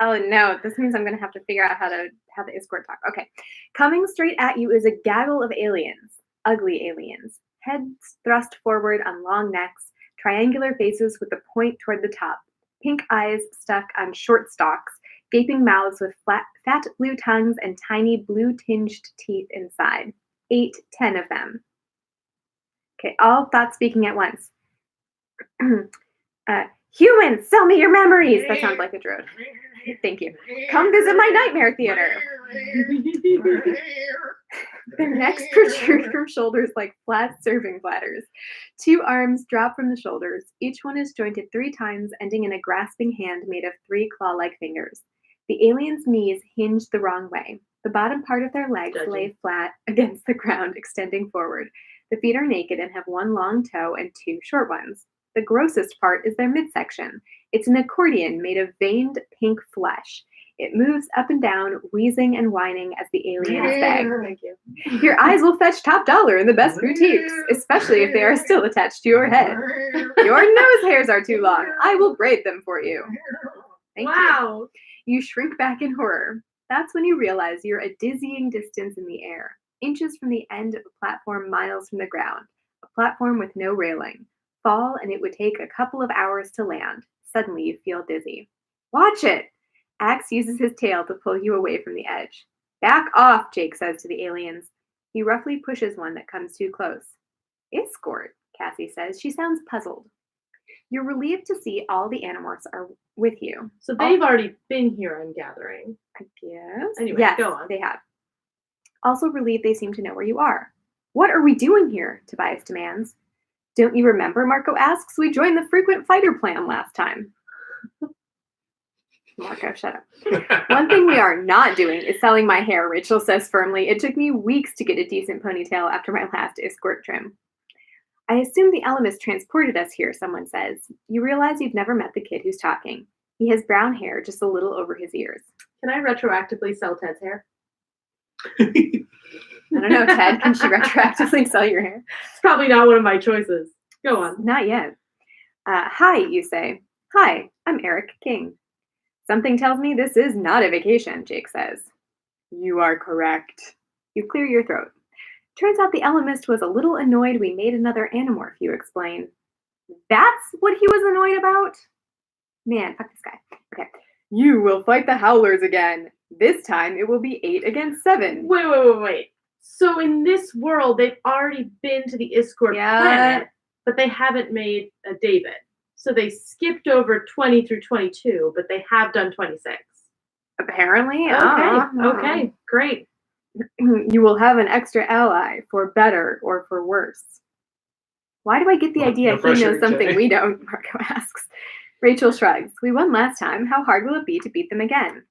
Oh no, this means I'm gonna have to figure out how the Iskor talk. Okay. Coming straight at you is a gaggle of aliens. Ugly aliens. Heads thrust forward on long necks, triangular faces with the point toward the top. Pink eyes stuck on short stalks, gaping mouths with fat blue tongues and tiny blue-tinged teeth inside. 8, 10 of them. Okay, all thoughts speaking at once. Humans, sell me your memories. That sounds like a droid. Thank you. Come visit my nightmare theater. Their necks protrude from shoulders like flat serving platters. 2 arms drop from the shoulders. Each one is jointed 3 times, ending in a grasping hand made of 3 claw-like fingers. The aliens' knees hinged the wrong way. The bottom part of their legs lay flat against the ground, extending forward. The feet are naked and have 1 long toe and 2 short ones. The grossest part is their midsection. It's an accordion made of veined pink flesh. It moves up and down, wheezing and whining as the aliens beg. Thank you. Your eyes will fetch top dollar in the best boutiques, especially if they are still attached to your head. Your nose hairs are too long. I will braid them for you. Thank you. Wow. You shrink back in horror. That's when you realize you're a dizzying distance in the air, inches from the end of a platform miles from the ground, a platform with no railing. Fall, and it would take a couple of hours to land. Suddenly, you feel dizzy. Watch it! Axe uses his tail to pull you away from the edge. Back off, Jake says to the aliens. He roughly pushes one that comes too close. Escort, Cassie says. She sounds puzzled. You're relieved to see all the Animorphs are with you. So they've already been here, I'm gathering. I guess. Anyway, yes, go on. They have. Also relieved they seem to know where you are. What are we doing here? Tobias demands. Don't you remember, Marco asks? We joined the frequent fighter plan last time. Marco, shut up. One thing we are not doing is selling my hair, Rachel says firmly. It took me weeks to get a decent ponytail after my last escort trim. I assume the Elemis transported us here, someone says. You realize you've never met the kid who's talking. He has brown hair just a little over his ears. Can I retroactively sell Ted's hair? I don't know, Ted, can she retroactively sell your hair? It's probably not one of my choices. Go on. Not yet. Hi, you say. Hi, I'm Eric King. Something tells me this is not a vacation, Jake says. You are correct. You clear your throat. Turns out the Elemist was a little annoyed we made another Animorph, you explain. That's what he was annoyed about? Man, fuck this guy. Okay. You will fight the Howlers again. This time it will be 8 against 7. Wait. So in this world, they've already been to the Iskor planet, but they haven't made a David. So they skipped over 20 through 22, but they have done 26. Apparently. Okay, great. You will have an extra ally, for better or for worse. Why do I get the idea he knows something we don't? Marco asks. Rachel shrugs. We won last time. How hard will it be to beat them again?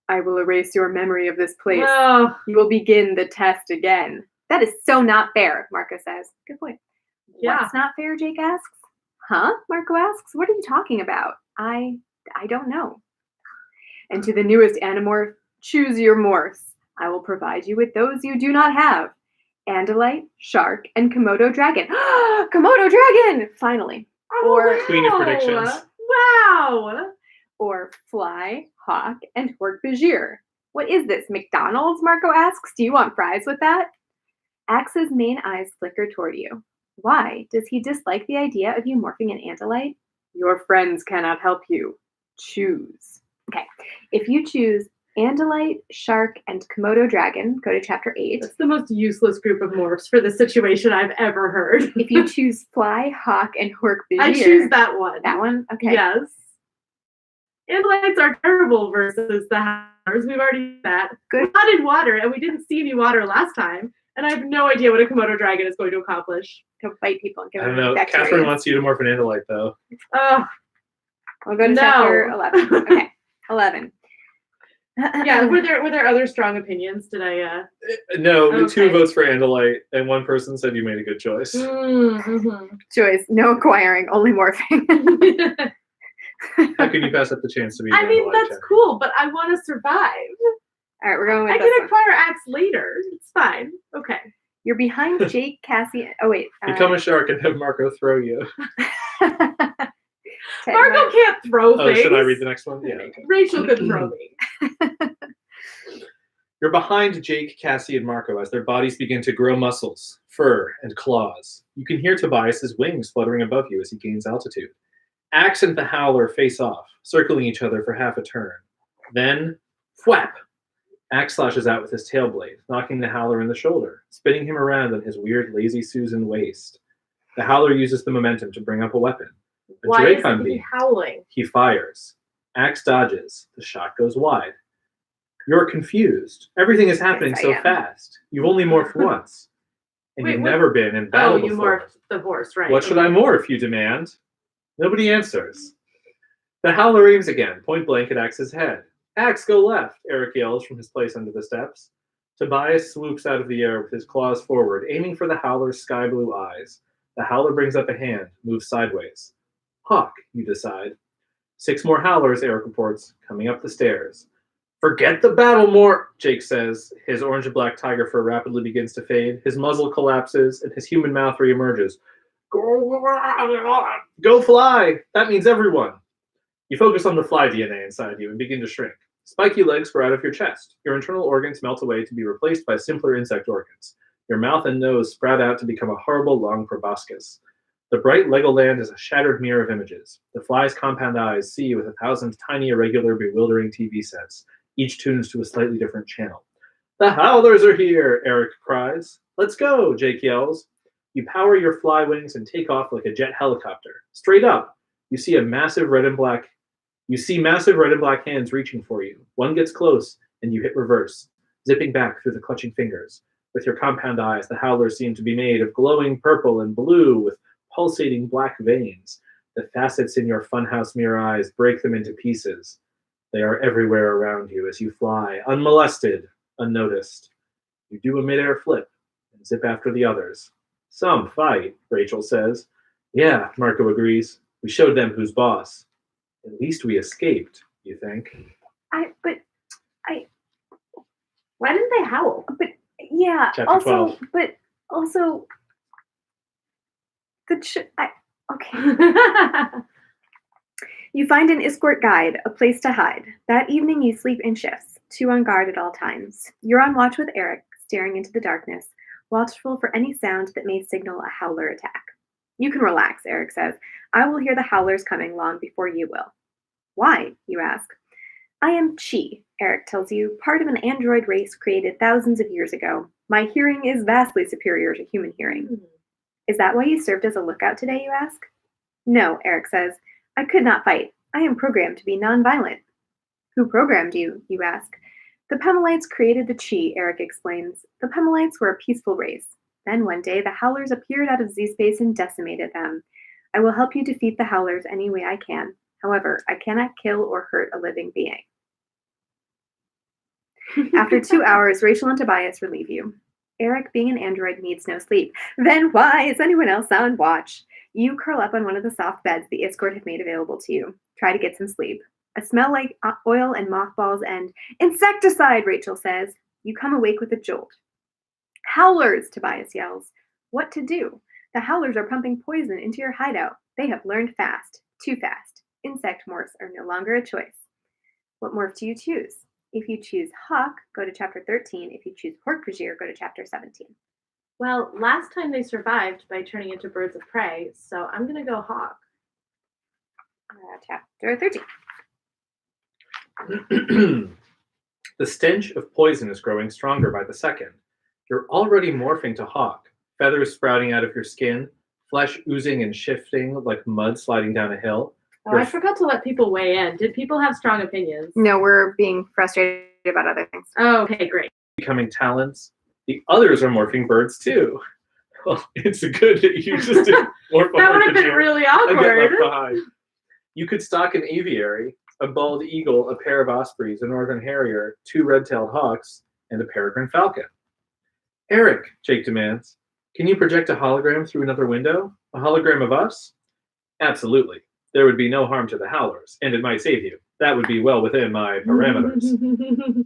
I will erase your memory of this place. Oh, You will begin the test again. That is so not fair, Marco says. Good point. yeah. What's not fair, Jake asks. Huh? Marco asks. What are you talking about? I don't know. And to the newest Animorph, choose your morphs. I will provide you with those you do not have. Andalite, Shark, and Komodo Dragon. Komodo Dragon! Finally. Or Queen of predictions. Wow. Or Fly, Hawk, and Hork Bajir. What is this, McDonald's? Marco asks. Do you want fries with that? Axe's main eyes flicker toward you. Why? Does he dislike the idea of you morphing an Andalite? Your friends cannot help you. Choose. Okay. If you choose Andalite, Shark, and Komodo Dragon, go to chapter 8. That's the most useless group of morphs for the situation I've ever heard. If you choose Fly, Hawk, and Hork-Bajir. I choose that one. That one? Okay. Yes. Andalites are terrible versus the Howlers. We've already seen that. Good. We're not in water, and we didn't see any water last time. And I have no idea what a Komodo dragon is going to accomplish. To fight people and give I don't them know. bacteria. Catherine wants you to morph an Andalite, though. Oh, We'll go to No. chapter 11. Okay. 11. yeah. Were there other strong opinions? Did I? No, Okay. 2 votes for Andalite, and 1 person said you made a good choice. Mm-hmm. Choice. No acquiring, only morphing. How can you pass up the chance to be an I mean, Andalite, that's Catherine? cool, but I want to survive. All right, we're going with I this can one. acquire axe later. It's fine. Okay. You're behind Jake, Cassie. Oh, wait. Become a shark and have Marco throw you. Marco can't throw Oh, things. should I read the next one? Yeah, okay. Rachel could throw me. You're behind Jake, Cassie, and Marco as their bodies begin to grow muscles, fur, and claws. You can hear Tobias's wings fluttering above you as he gains altitude. Axe and the Howler face off, circling each other for half a turn. Then, whap! Axe slashes out with his tail blade, knocking the Howler in the shoulder, spinning him around on his weird Lazy Susan waist. The Howler uses the momentum to bring up a weapon. A Why Dracon isn't he beam. howling? He fires. Axe dodges. The shot goes wide. You're confused. Everything is happening Yes, I so am. fast. You've only morphed once. And Wait, you've what? never been in Oh, battle you before. morphed the horse, right? What should I morph, you demand? Nobody answers. The Howler aims again, point blank at Axe's head. Axe, go left, Eric yells from his place under the steps. Tobias swoops out of the air with his claws forward, aiming for the Howler's sky blue eyes. The Howler brings up a hand, moves sideways. Hawk, you decide. 6 more Howlers, Eric reports, coming up the stairs. Forget the battle more, Jake says. His orange and black tiger fur rapidly begins to fade. His muzzle collapses, and his human mouth reemerges. Go fly! That means everyone. You focus on the fly DNA inside you and begin to shrink. Spiky legs grow out of your chest. Your internal organs melt away to be replaced by simpler insect organs. Your mouth and nose sprout out to become a horrible long proboscis. The bright Legoland is a shattered mirror of images. The fly's compound eyes see you with 1,000 tiny, irregular, bewildering TV sets, each tuned to a slightly different channel. The Howlers are here, Eric cries. Let's go, Jake yells. You power your fly wings and take off like a jet helicopter. Straight up, you see massive red and black hands reaching for you. One gets close, and you hit reverse, zipping back through the clutching fingers. With your compound eyes, the Howlers seem to be made of glowing purple and blue with pulsating black veins. The facets in your funhouse mirror eyes break them into pieces. They are everywhere around you as you fly, unmolested, unnoticed. You do a midair flip and zip after the others. Some fight, Rachel says. Yeah, Marco agrees. We showed them who's boss. At least we escaped, you think? Why didn't they howl? But yeah, Chapter also, 12. but also, okay. You find an escort guide, a place to hide. That evening you sleep in shifts, 2 on guard at all times. You're on watch with Eric, staring into the darkness, watchful for any sound that may signal a Howler attack. You can relax, Eric says. I will hear the Howlers coming long before you will. Why, you ask. I am Chi, Eric tells you, part of an android race created thousands of years ago. My hearing is vastly superior to human hearing. Is that why you served as a lookout today, you ask? No, Eric says. I could not fight. I am programmed to be nonviolent. Who programmed you, you ask? The Pemalites created the Chi, Eric explains. The Pemalites were a peaceful race. Then one day, the Howlers appeared out of Z-space and decimated them. I will help you defeat the Howlers any way I can. However, I cannot kill or hurt a living being. After 2 hours, Rachel and Tobias relieve you. Eric, being an android, needs no sleep. Then why is anyone else on watch? You curl up on one of the soft beds the escort had made available to you. Try to get some sleep. A smell like oil and mothballs and insecticide, Rachel says. You come awake with a jolt. Howlers, Tobias yells. What to do? The Howlers are pumping poison into your hideout. They have learned fast. Too fast. Insect morphs are no longer a choice. What morph do you choose? If you choose Hawk, go to chapter 13. If you choose Hork-Bajir, go to chapter 17. Well, last time they survived by turning into birds of prey, so I'm gonna go hawk. Chapter 13. The stench of poison is growing stronger by the second. You're already morphing to hawk, feathers sprouting out of your skin, flesh oozing and shifting like mud sliding down a hill. Oh, I forgot to let people weigh in. Did people have strong opinions? No, we're being frustrated about other things. Oh, okay, great. Becoming talons. The others are morphing birds too. Well, it's good that you just didn't morph That would have been really awkward. left behind. You could stock an aviary, a bald eagle, a pair of ospreys, a northern harrier, 2 red-tailed hawks, and a peregrine falcon. Eric, Jake demands, can you project a hologram through another window? A hologram of us? Absolutely. There would be no harm to the howlers, and it might save you. That would be well within my parameters.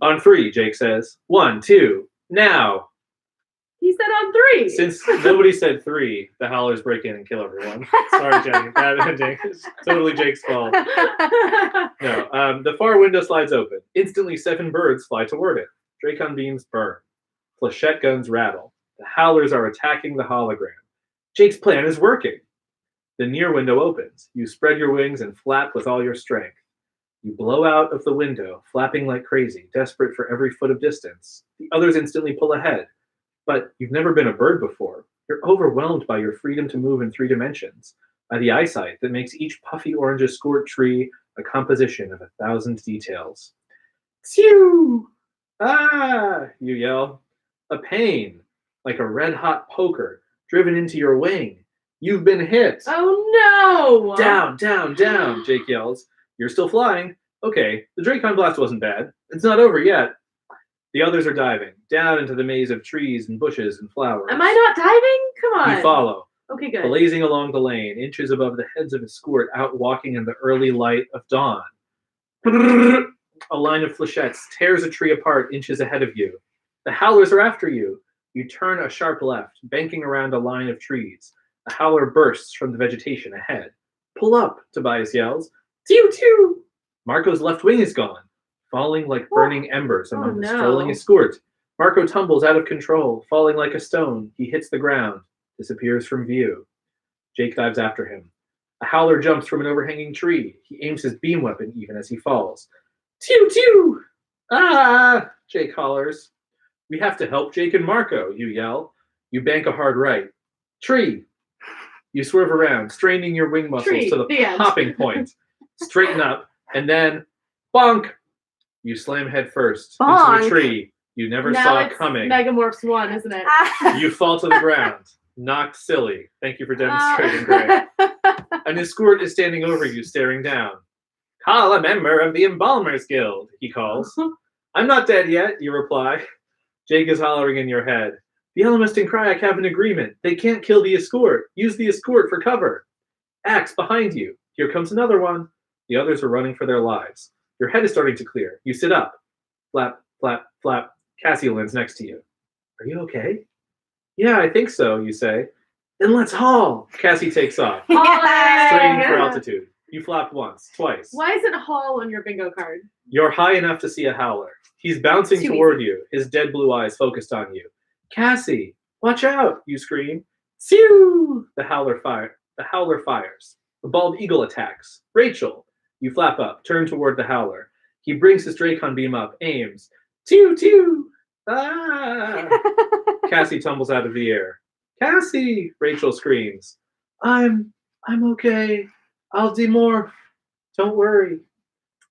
On 3, Jake says. 1, 2, now! He said on 3. Since nobody said 3, the howlers break in and kill everyone. Sorry, Jake. Bad ending. It's totally Jake's fault. No. The far window slides open. Instantly, 7 birds fly toward it. Dracon beams burn. Flechette guns rattle. The howlers are attacking the hologram. Jake's plan is working. The near window opens. You spread your wings and flap with all your strength. You blow out of the window, flapping like crazy, desperate for every foot of distance. The others instantly pull ahead. But you've never been a bird before. You're overwhelmed by your freedom to move in 3 dimensions, by the eyesight that makes each puffy orange escort tree a composition of 1,000 details. Phew! Ah! You yell. A pain, like a red-hot poker, driven into your wing. You've been hit. Oh no! Down, down, down, Jake yells. You're still flying. Okay, the Dracon blast wasn't bad. It's not over yet. The others are diving, down into the maze of trees and bushes and flowers. Am I not diving? Come on. You follow, Okay, good. blazing along the lane, inches above the heads of escort out walking in the early light of dawn. A line of flechettes tears a tree apart inches ahead of you. The howlers are after you. You turn a sharp left, banking around a line of trees. A howler bursts from the vegetation ahead. Pull up, Tobias yells. Tew tew! Marco's left wing is gone, falling like burning embers among the strolling escort. Marco tumbles out of control, falling like a stone. He hits the ground, disappears from view. Jake dives after him. A howler jumps from an overhanging tree. He aims his beam weapon even as he falls. Tew tew! Ah! Jake hollers. We have to help Jake and Marco, you yell. You bank a hard right. Tree! You swerve around, straining your wing muscles to the popping point. Straighten up, and then bonk! You slam head first into a tree you never saw coming. Megamorphs 1, isn't it? You fall to the ground, knocked silly. Thank you for demonstrating, Greg. An escort is standing over you, staring down. Call a member of the Embalmers Guild, he calls. I'm not dead yet, you reply. Jake is hollering in your head. The Elemist and Kryak have an agreement. They can't kill the escort. Use the escort for cover. Axe behind you. Here comes another one. The others are running for their lives. Your head is starting to clear. You sit up. Flap, flap, flap. Cassie lands next to you. Are you okay? Yeah, I think so, you say. Then let's haul. Cassie takes off. Straining for altitude. You flap once, twice. Why is it haul on your bingo card? You're high enough to see a howler. He's bouncing toward you, his dead blue eyes focused on you. Cassie, watch out, you scream. Sew! The howler fires. The bald eagle attacks. Rachel, you flap up, turn toward the howler. He brings his Dracon beam up, aims. Tew, tew! Ah! Cassie tumbles out of the air. Cassie! Rachel screams. I'm okay. I'll demorph. Don't worry.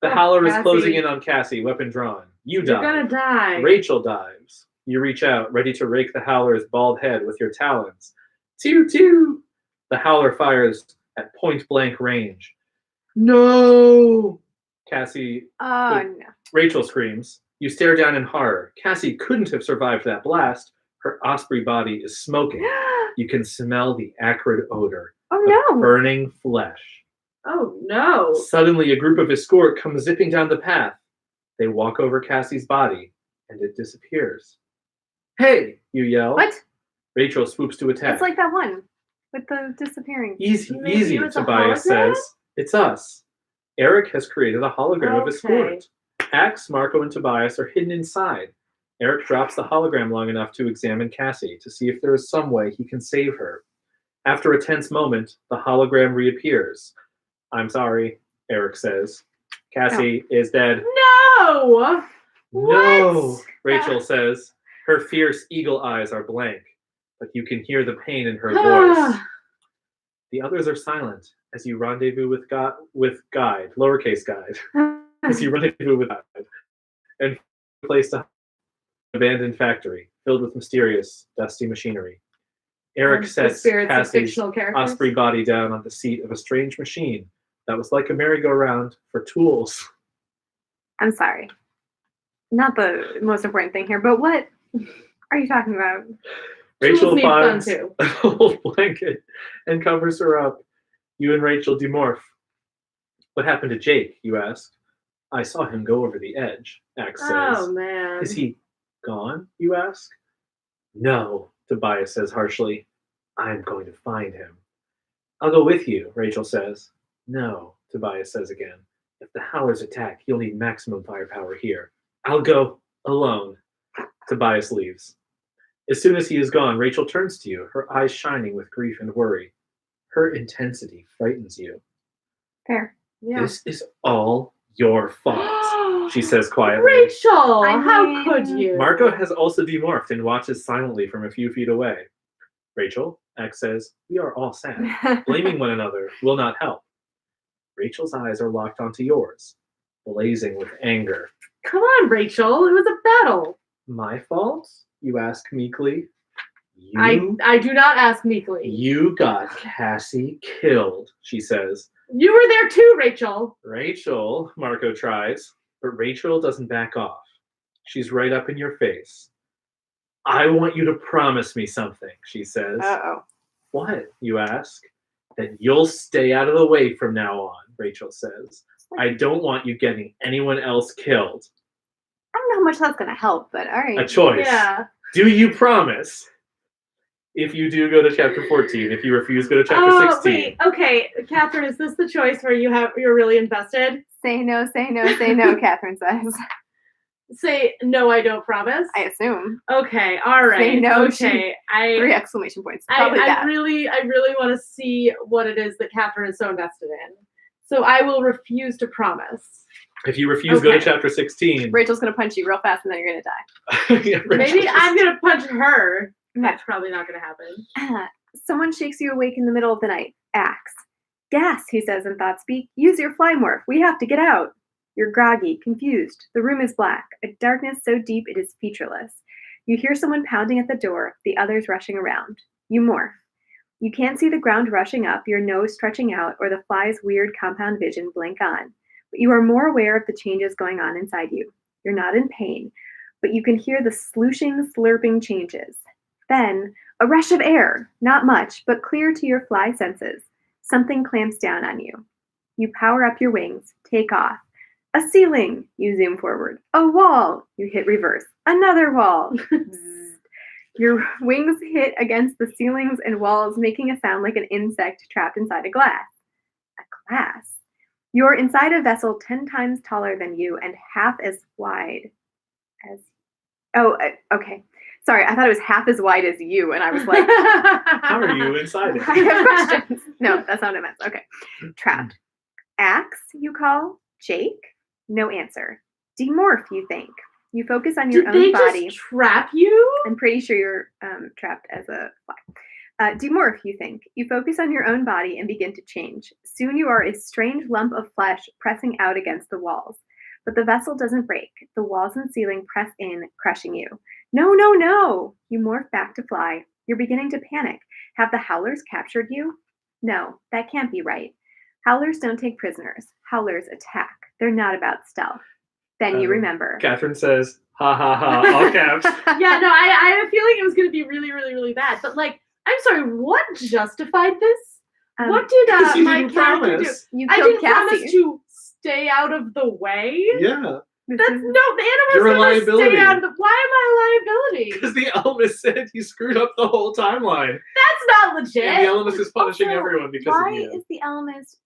The howler is closing in on Cassie, weapon drawn. You die. You're gonna die. Rachel dives. You reach out, ready to rake the howler's bald head with your talons. Tew, tew! The howler fires at point-blank range. No! Rachel screams. You stare down in horror. Cassie couldn't have survived that blast. Her osprey body is smoking. You can smell the acrid odor of burning flesh. Oh no! Suddenly, a group of escort comes zipping down the path. They walk over Cassie's body, and it disappears. Hey, you yell. What? Rachel swoops to attack. It's like that one with the disappearing. Easy, Tobias says. It's us. Eric has created a hologram of escort. Axe, Marco, and Tobias are hidden inside. Eric drops the hologram long enough to examine Cassie to see if there is some way he can save her. After a tense moment, the hologram reappears. I'm sorry, Eric says. Cassie is dead. No! No, What? Rachel says. Her fierce eagle eyes are blank, but you can hear the pain in her voice. The others are silent as you rendezvous with Guide, lowercase Guide, as you rendezvous with Guide, and place to abandoned factory filled with mysterious, dusty machinery. Eric sets Cassie's osprey body down on the seat of a strange machine that was like a merry-go-round for tools. I'm sorry. Not the most important thing here, but what are you talking about? Rachel Tools need fun finds too. an old blanket and covers her up. You and Rachel demorph. What happened to Jake, you ask? I saw him go over the edge, Axe says. Oh, man. Is he gone, you ask? No, Tobias says harshly. I'm going to find him. I'll go with you, Rachel says. No, Tobias says again. If the Howlers attack, you'll need maximum firepower here. I'll go alone. Tobias leaves. As soon as he is gone, Rachel turns to you, her eyes shining with grief and worry. Her intensity frightens you. Fair. Yeah. This is all your fault, she says quietly. Rachel, I mean- how could you? Marco has also demorphed and watches silently from a few feet away. Rachel, X says, we are all sad. Blaming one another will not help. Rachel's eyes are locked onto yours, blazing with anger. Come on, Rachel. It was a battle. My fault? You ask meekly. I do not ask meekly. You got Cassie killed, she says. You were there too, Rachel. Rachel, Marco tries, but Rachel doesn't back off. She's right up in your face. I want you to promise me something, she says. Uh-oh. What, you ask? That you'll stay out of the way from now on, Rachel says. I don't want you getting anyone else killed. I don't know how much that's going to help, but all right. A choice. Yeah. Do you promise? If you do, go to chapter 14. If you refuse, go to chapter 16. Wait. Okay, Catherine, is this the choice where you're really invested? Say no, say no, say no, Catherine says. Say no, I don't promise. I assume. Okay, all right. Say no, Okay, 3 exclamation points. Probably I that. really want to see what it is that Catherine is so invested in. So I will refuse to promise. If you refuse, go to Okay. chapter 16. Rachel's going to punch you real fast and then you're going to die. Yeah, Rachel Maybe just- I'm gonna punch her. Okay. That's probably not gonna happen. Someone shakes you awake in the middle of the night. Axe. Gas, he says in thought speak. Use your fly morph. We have to get out. You're groggy, confused. The room is black, a darkness so deep it is featureless. You hear someone pounding at the door, the others rushing around. You morph. You can't see the ground rushing up, your nose stretching out, or the fly's weird compound vision blink on. But you are more aware of the changes going on inside you. You're not in pain, but you can hear the slooshing, slurping changes. Then, a rush of air, not much, but clear to your fly senses. Something clamps down on you. You power up your wings, take off. A ceiling, you zoom forward. A wall, you hit reverse. Another wall. Bzzz. Your wings hit against the ceilings and walls, making a sound like an insect trapped inside a glass. A glass. You're inside a vessel 10 times taller than you and half as wide as... okay. Sorry, I thought it was half as wide as you, and I was like... How are you inside it? I have questions. No, that's not what I meant. Okay. Trapped. Axe, you call? Jake? No answer. Demorph, you think. You focus on your Did own they body. just trap you? I'm pretty sure you're trapped as a fly. Demorph, you think. You focus on your own body and begin to change. Soon you are a strange lump of flesh pressing out against the walls. But the vessel doesn't break. The walls and ceiling press in, crushing you. No, no, no! You morph back to fly. You're beginning to panic. Have the Howlers captured you? No, that can't be right. Howlers don't take prisoners. Howlers attack. They're not about stealth. Then you remember. Catherine says, ha ha ha, all caps. Yeah, no, I had a feeling it was going to be really, really, really bad. But, like, I'm sorry, what justified this? What did Because you my didn't character do? promise. You I killed didn't promise Cassie. to stay out of the way. Yeah, That's no, the You're a animals never liability. stay out of the. Why am I a liability? because the Elvis said he screwed up the whole timeline. That's not legit. And the Elvis is punishing Also, everyone because Why of you. is the Ellimist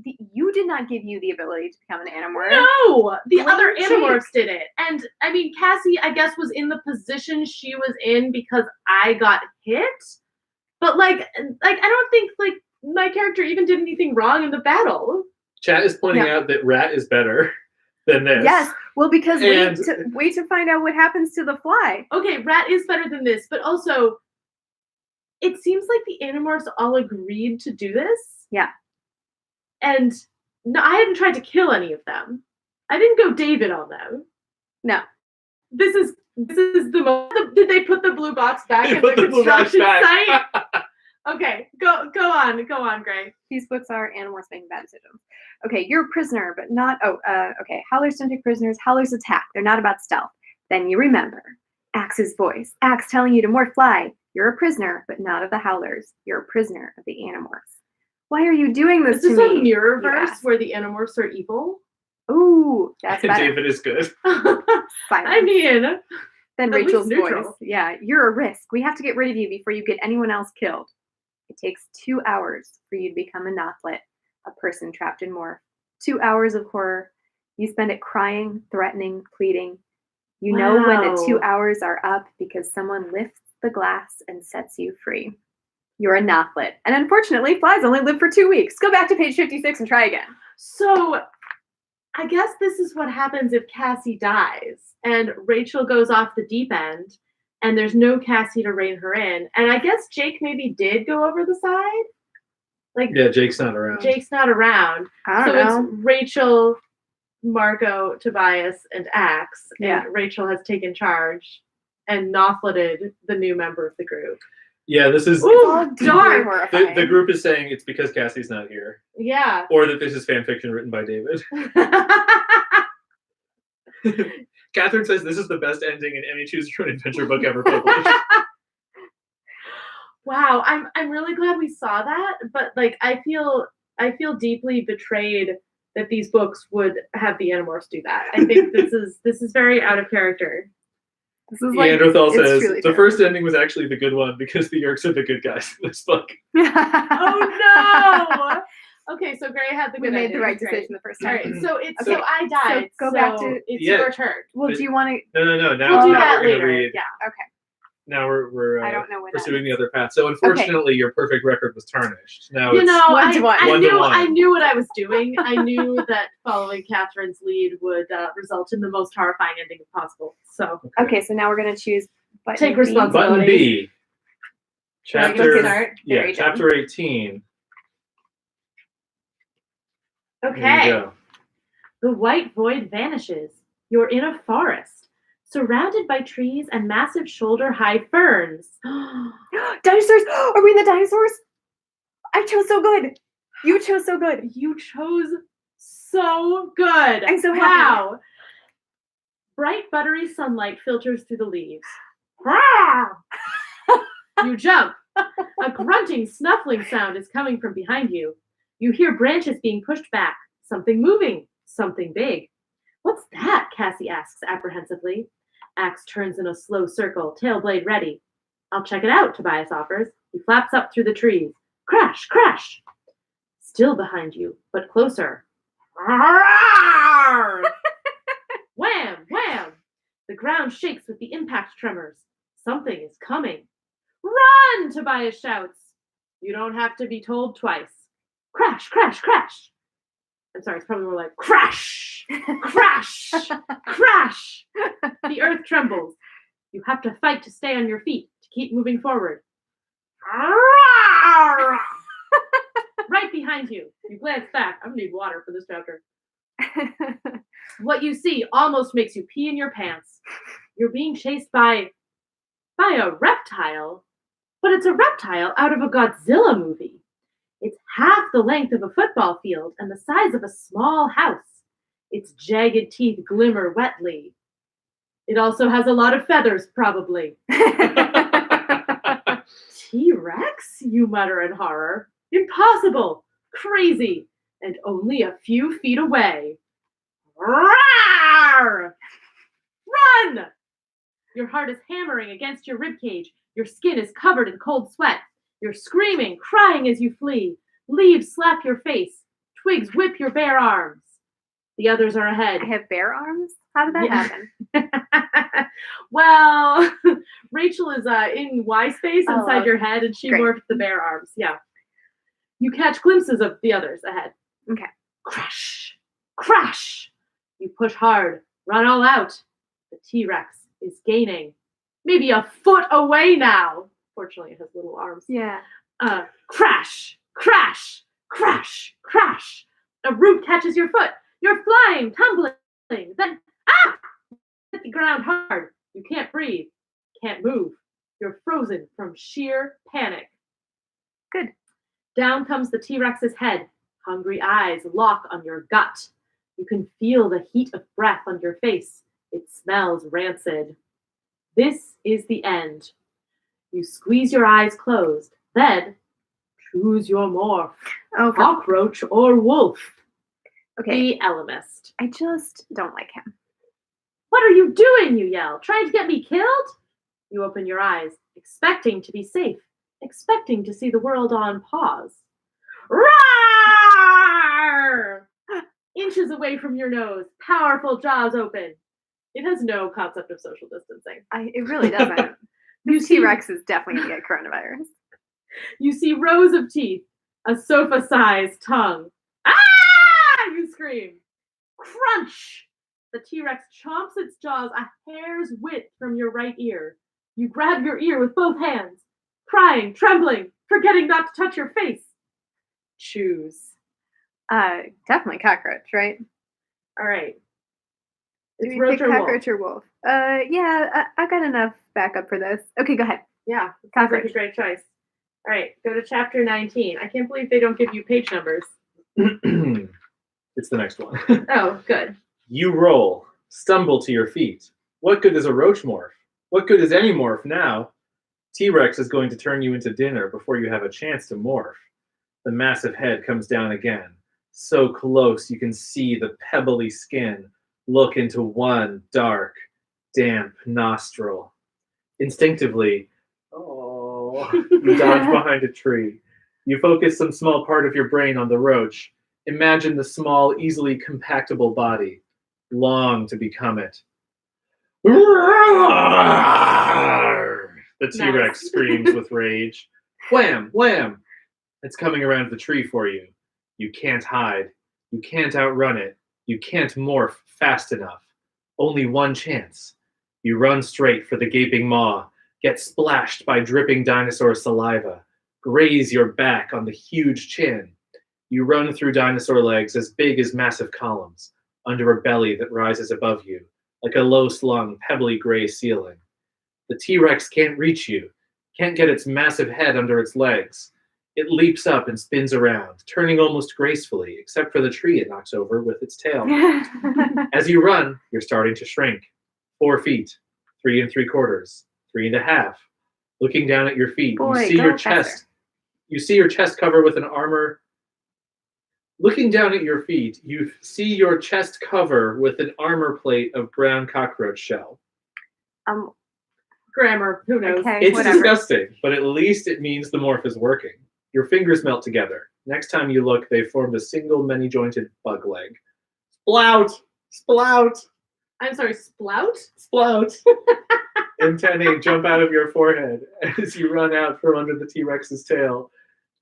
you did not give you the ability to become an Animorph. No, the Blame other Jake. Animorphs did it. And I mean, Cassie, I guess, was in the position she was in because I got hit. But like I don't think like my character even did anything wrong in the battle. Chat is pointing out that Rat is better than this. Yes. Well, because And- wait to find out what happens to the fly. Okay, Rat is better than this, but also it seems like the Animorphs all agreed to do this. Yeah. And no, I hadn't tried to kill any of them. I didn't go David on them. No. This is the most. Did they put the blue box back They in put the the blue box construction back. site? Okay, go on, Gray. These books are Animorphs making bad decisions. Okay, you're a prisoner, but not. Okay. Howlers don't take prisoners. Howlers attack. They're not about stealth. Then you remember Axe's voice. Axe telling you to more fly. You're a prisoner, but not of the Howlers. You're a prisoner of the Animorphs. Why are you doing this Is to this me? a mirror you verse ask. where the Animorphs are evil? Ooh, that's And better. David is good. I Silence. mean, Then at least Rachel's neutral. voice. Yeah, you're a risk. We have to get rid of you before you get anyone else killed. It takes 2 hours for you to become a Nothlet, a person trapped in Morph. 2 hours of horror. You spend it crying, threatening, pleading. You know when the 2 Wow. hours are up because someone lifts the glass and sets you free. You're a Nothlet. And unfortunately, flies only live for 2 weeks. Go back to page 56 and try again. so I guess this is what happens if Cassie dies and Rachel goes off the deep end and there's no Cassie to rein her in. And I guess Jake maybe did go over the side. Like Yeah, Jake's not around. Jake's not around. I So don't know. it's Rachel, Marco, Tobias, and Axe. And Yeah. Rachel has taken charge and Nothleted the new member of the group. Yeah, this is... Ooh, All deeply dark. horrifying. The group is saying it's because Cassie's not here. Yeah. Or that this is fan fiction written by David. Catherine says this is the best ending in any Choose Your Own Adventure book ever published. Wow, I'm really glad we saw that, but like I feel deeply betrayed that these books would have the Animorphs do that. I think this is very out of character. This is like, Neanderthal it's says truly the first ending was actually the good one because the Yerks are the good guys in this book. Oh no! Okay, so Gray had the We good made the ending. right Great. decision the first All time. right, so it's Okay. so I died. So go back to- it's Yeah. your turn. Well, do you want to? No. Now, We'll do now that we're going to later. read. Yeah. Okay. Now we're I don't know when that pursuing the is. other path. So unfortunately, your perfect record was tarnished. Now You it's know, One to one. I One to knew one. I knew what I was doing. I knew that following Catherine's lead would result in the most horrifying ending possible. So Okay, so now we're gonna choose. Button Take B. responsibility. button B. Shall I Chapter start? yeah, Very chapter 18. Here you okay. go. The white void vanishes. You're in a forest, surrounded by trees and massive shoulder-high ferns. Dinosaurs! Are we in the dinosaurs? I chose so good. You chose so good. You chose so good. I'm so happy. Wow. Bright buttery sunlight filters through the leaves. Wow. You jump. A grunting, snuffling sound is coming from behind you. You hear branches being pushed back. Something moving. Something big. What's that? Cassie asks apprehensively. Axe turns in a slow circle, tail blade ready. I'll check it out, Tobias offers. He flaps up through the trees. Crash, crash. Still behind you, but closer. Wham, wham. The ground shakes with the impact tremors. Something is coming. Run, Tobias shouts. You don't have to be told twice. Crash, crash, crash. I'm sorry, it's probably more like crash, crash, crash. The earth trembles. You have to fight to stay on your feet, to keep moving forward. Right behind you. You glance back. I'm gonna need water for this chapter. What you see almost makes you pee in your pants. You're being chased by a reptile, but it's a reptile out of a Godzilla movie. It's half the length of a football field and the size of a small house. Its jagged teeth glimmer wetly. It also has a lot of feathers, probably. T-Rex? You mutter in horror. Impossible! Crazy! And only a few feet away. Roar! Run! Your heart is hammering against your ribcage. Your skin is covered in cold sweat. You're screaming, crying as you flee. Leaves slap your face. Twigs, whip your bare arms. The others are ahead. I have bare arms? How did that Yeah. happen? Well, Rachel is in Y space inside okay. your head, and she Great. morphed the bare arms. Yeah. You catch glimpses of the others ahead. Okay. Crash! Crash! You push hard, run all out. The T-Rex is gaining. Maybe a foot away now. Fortunately, it has little arms. Yeah. Crash! Crash! Crash! Crash! A root catches your foot. You're flying, tumbling. Then, hit the ground hard. You can't breathe. Can't move. You're frozen from sheer panic. Good. Down comes the T-Rex's head. Hungry eyes lock on your gut. You can feel the heat of breath on your face. It smells rancid. This is the end. You squeeze your eyes closed. Then, choose your morph. Oh, Cockroach or wolf. okay. The Elemist. I just don't like him. What are you doing, you yell? Trying to get me killed? You open your eyes, expecting to be safe, expecting to see the world on pause. Roar! Inches away from your nose, powerful jaws open. It has no concept of social distancing. It really doesn't. You This see, T-Rex is definitely going to get coronavirus. you see rows of teeth, a sofa-sized tongue. Ah! You scream. Crunch! The T-Rex chomps its jaws a hair's width from your right ear. You grab your ear with both hands, crying, trembling, forgetting not to touch your face. Choose. Definitely cockroach, right? All right. Do It's we roach pick or wolf. cockroach or wolf? Yeah, I got enough backup for this. Okay, go ahead. Yeah, it sounds like a Cockroach. great choice. All right, go to chapter 19. I can't believe they don't give you page numbers. It's the next one. Oh, good. You roll, stumble to your feet. What good is a roach morph? What good is any morph now? T-Rex is going to turn you into dinner before you have a chance to morph. The massive head comes down again, so close you can see the pebbly skin look into one dark, damp nostril. Instinctively, you dodge behind a tree. You focus some small part of your brain on the roach. Imagine the small, easily compactable body. Long to become it. The T-Rex Nice. screams with rage. Wham! Wham! It's coming around the tree for you. You can't hide. You can't outrun it. You can't morph fast enough. Only one chance. You run straight for the gaping maw, get splashed by dripping dinosaur saliva, graze your back on the huge chin. You run through dinosaur legs as big as massive columns, under a belly that rises above you, like a low-slung, pebbly gray ceiling. The T-Rex can't reach you, can't get its massive head under its legs. It leaps up and spins around, turning almost gracefully, except for the tree it knocks over with its tail. As you run, you're starting to shrink. 4 feet, 3 3/4, 3 1/2. Looking down at your feet, Boy, you see go your faster. chest. You see your chest cover with an armor. Looking down at your feet, you see your chest cover with an armor plate of brown cockroach shell. Grammar, who knows? Okay, It's whatever. disgusting, but at least it means the morph is working. Your fingers melt together. Next time you look, they've formed a single many-jointed bug leg. Splout! Splout! I'm sorry, Splout? Splout! Antennae jump out of your forehead as you run out from under the T-Rex's tail.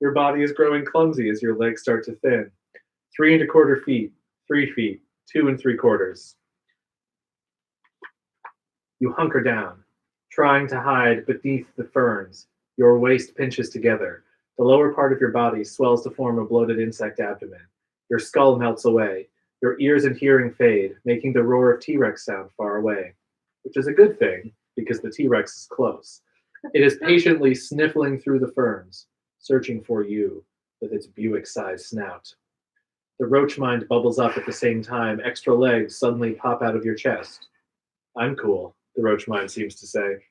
Your body is growing clumsy as your legs start to thin. 3 1/4 feet, 3 feet, 2 3/4. You hunker down, trying to hide beneath the ferns. Your waist pinches together. The lower part of your body swells to form a bloated insect abdomen. Your skull melts away. Your ears and hearing fade, making the roar of T-Rex sound far away, which is a good thing because the T-Rex is close. It is patiently sniffling through the ferns, searching for you with its Buick-sized snout. The roach mind bubbles up at the same time. Extra legs suddenly pop out of your chest. I'm cool, the roach mind seems to say.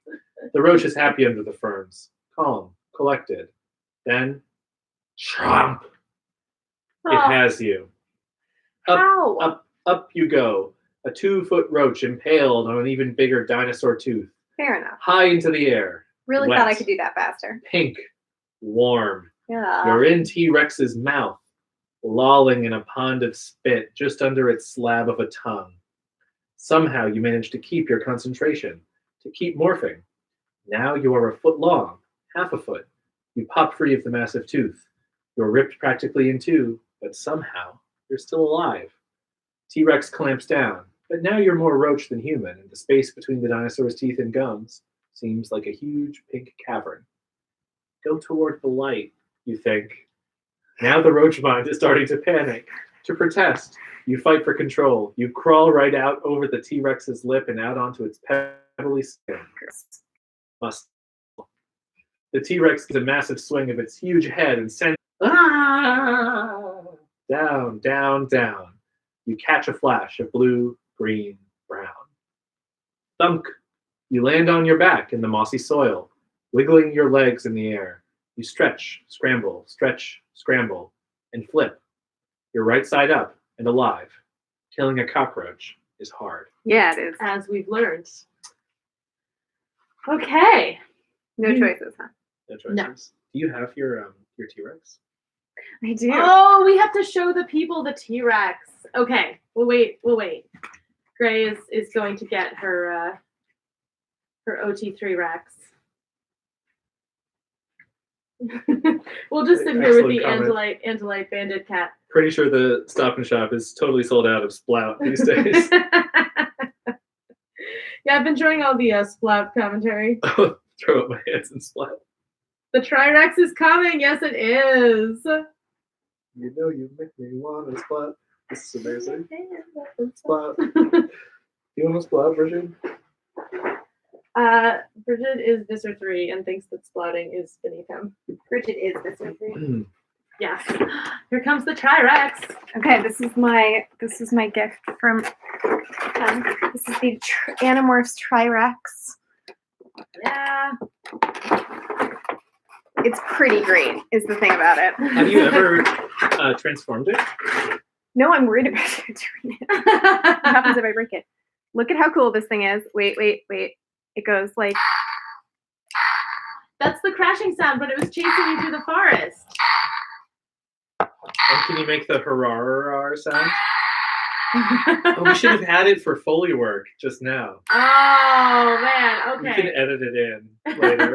The roach is happy under the ferns, calm, collected. Then, chomp! It has you. How? Up you go. A 2-foot roach impaled on an even bigger dinosaur tooth. Fair enough. High into the air. Really Wet. thought I could do that faster. Pink. Warm. Yeah. You're in T-Rex's mouth. lolling in a pond of spit just under its slab of a tongue. Somehow you manage to keep your concentration, to keep morphing. Now you are a foot long, half a foot. You pop free of the massive tooth. You're ripped practically in two, but somehow you're still alive. T-Rex clamps down, but now you're more roach than human, and the space between the dinosaur's teeth and gums seems like a huge pink cavern. Go toward the light, you think. Now the roach mind is starting to panic, to protest. You fight for control. You crawl right out over the T-Rex's lip and out onto its pebbly skin. Must. The T-Rex gives a massive swing of its huge head and sends down, down, down. You catch a flash of blue, green, brown. Thunk! You land on your back in the mossy soil, wiggling your legs in the air. You stretch, scramble, and flip. You're right side up and alive. Killing a cockroach is hard. Yeah, it is. As we've learned. Okay. No choices, huh? No choices. No. Do you have your T-Rex? I do. Oh, we have to show the people the T-Rex. Okay, we'll wait. Gray is going to get her OT3 Rex. We'll just sit here with the Andalite banded cat. Pretty sure the Stop and Shop is totally sold out of Splout these days. Yeah, I've been enjoying all the Splout commentary. Oh, throw up my hands and Splout. The Tri-Rex is coming. Yes, it is. You know you make me want to Splout. This is amazing. Splout. You want to Splout, Bridget? Bridget is Visser 3 and thinks that splouting is beneath him. Bridget is Visser 3. Yes. Here comes the Tri-Rex. Okay, this is my gift from this is the Animorphs Tri-Rex. Yeah. It's pretty great, is the thing about it. Have you ever transformed it? No, I'm worried about it doing it. What happens if I break it? Look at how cool this thing is. Wait. It goes like... That's the crashing sound, but it was chasing you through the forest. And can you make the hurrah sound? Oh, we should have had it for Foley work just now. Oh, man. Okay. We can edit it in later.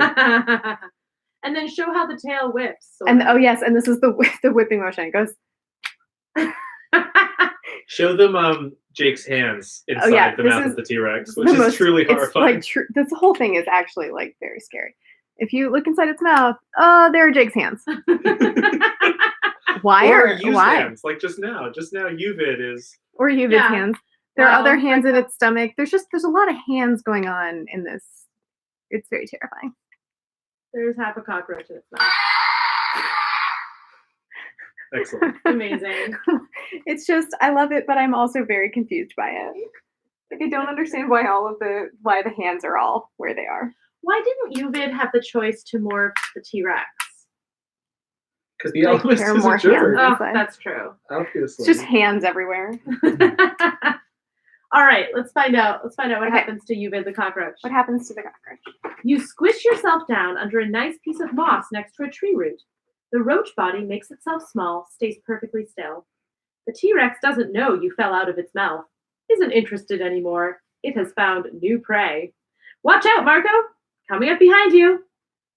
And then show how the tail whips. And oh yes, and this is the whipping motion. It goes... Show them Jake's hands inside the mouth of the T-Rex, which is truly horrifying. Like this whole thing is actually like very scary. If you look inside its mouth, there are Jake's hands. Why hands? Like just now Uvid is. Or Uvid's hands. There are other hands in its stomach. There's a lot of hands going on in this. It's very terrifying. There's half a cockroach in its mouth. Excellent. Amazing. It's just, I love it, but I'm also very confused by it. Like I don't understand why why the hands are all where they are. Why didn't Uvid have the choice to morph the T-Rex? Because the Alchemist is a jerk. Oh, that's true. Obviously. It's just hands everywhere. All right, let's find out what happens to Uvid the cockroach. What happens to the cockroach? You squish yourself down under a nice piece of moss next to a tree root. The roach body makes itself small, stays perfectly still. The T-Rex doesn't know you fell out of its mouth, isn't interested anymore. It has found new prey. Watch out, Marco! Coming up behind you!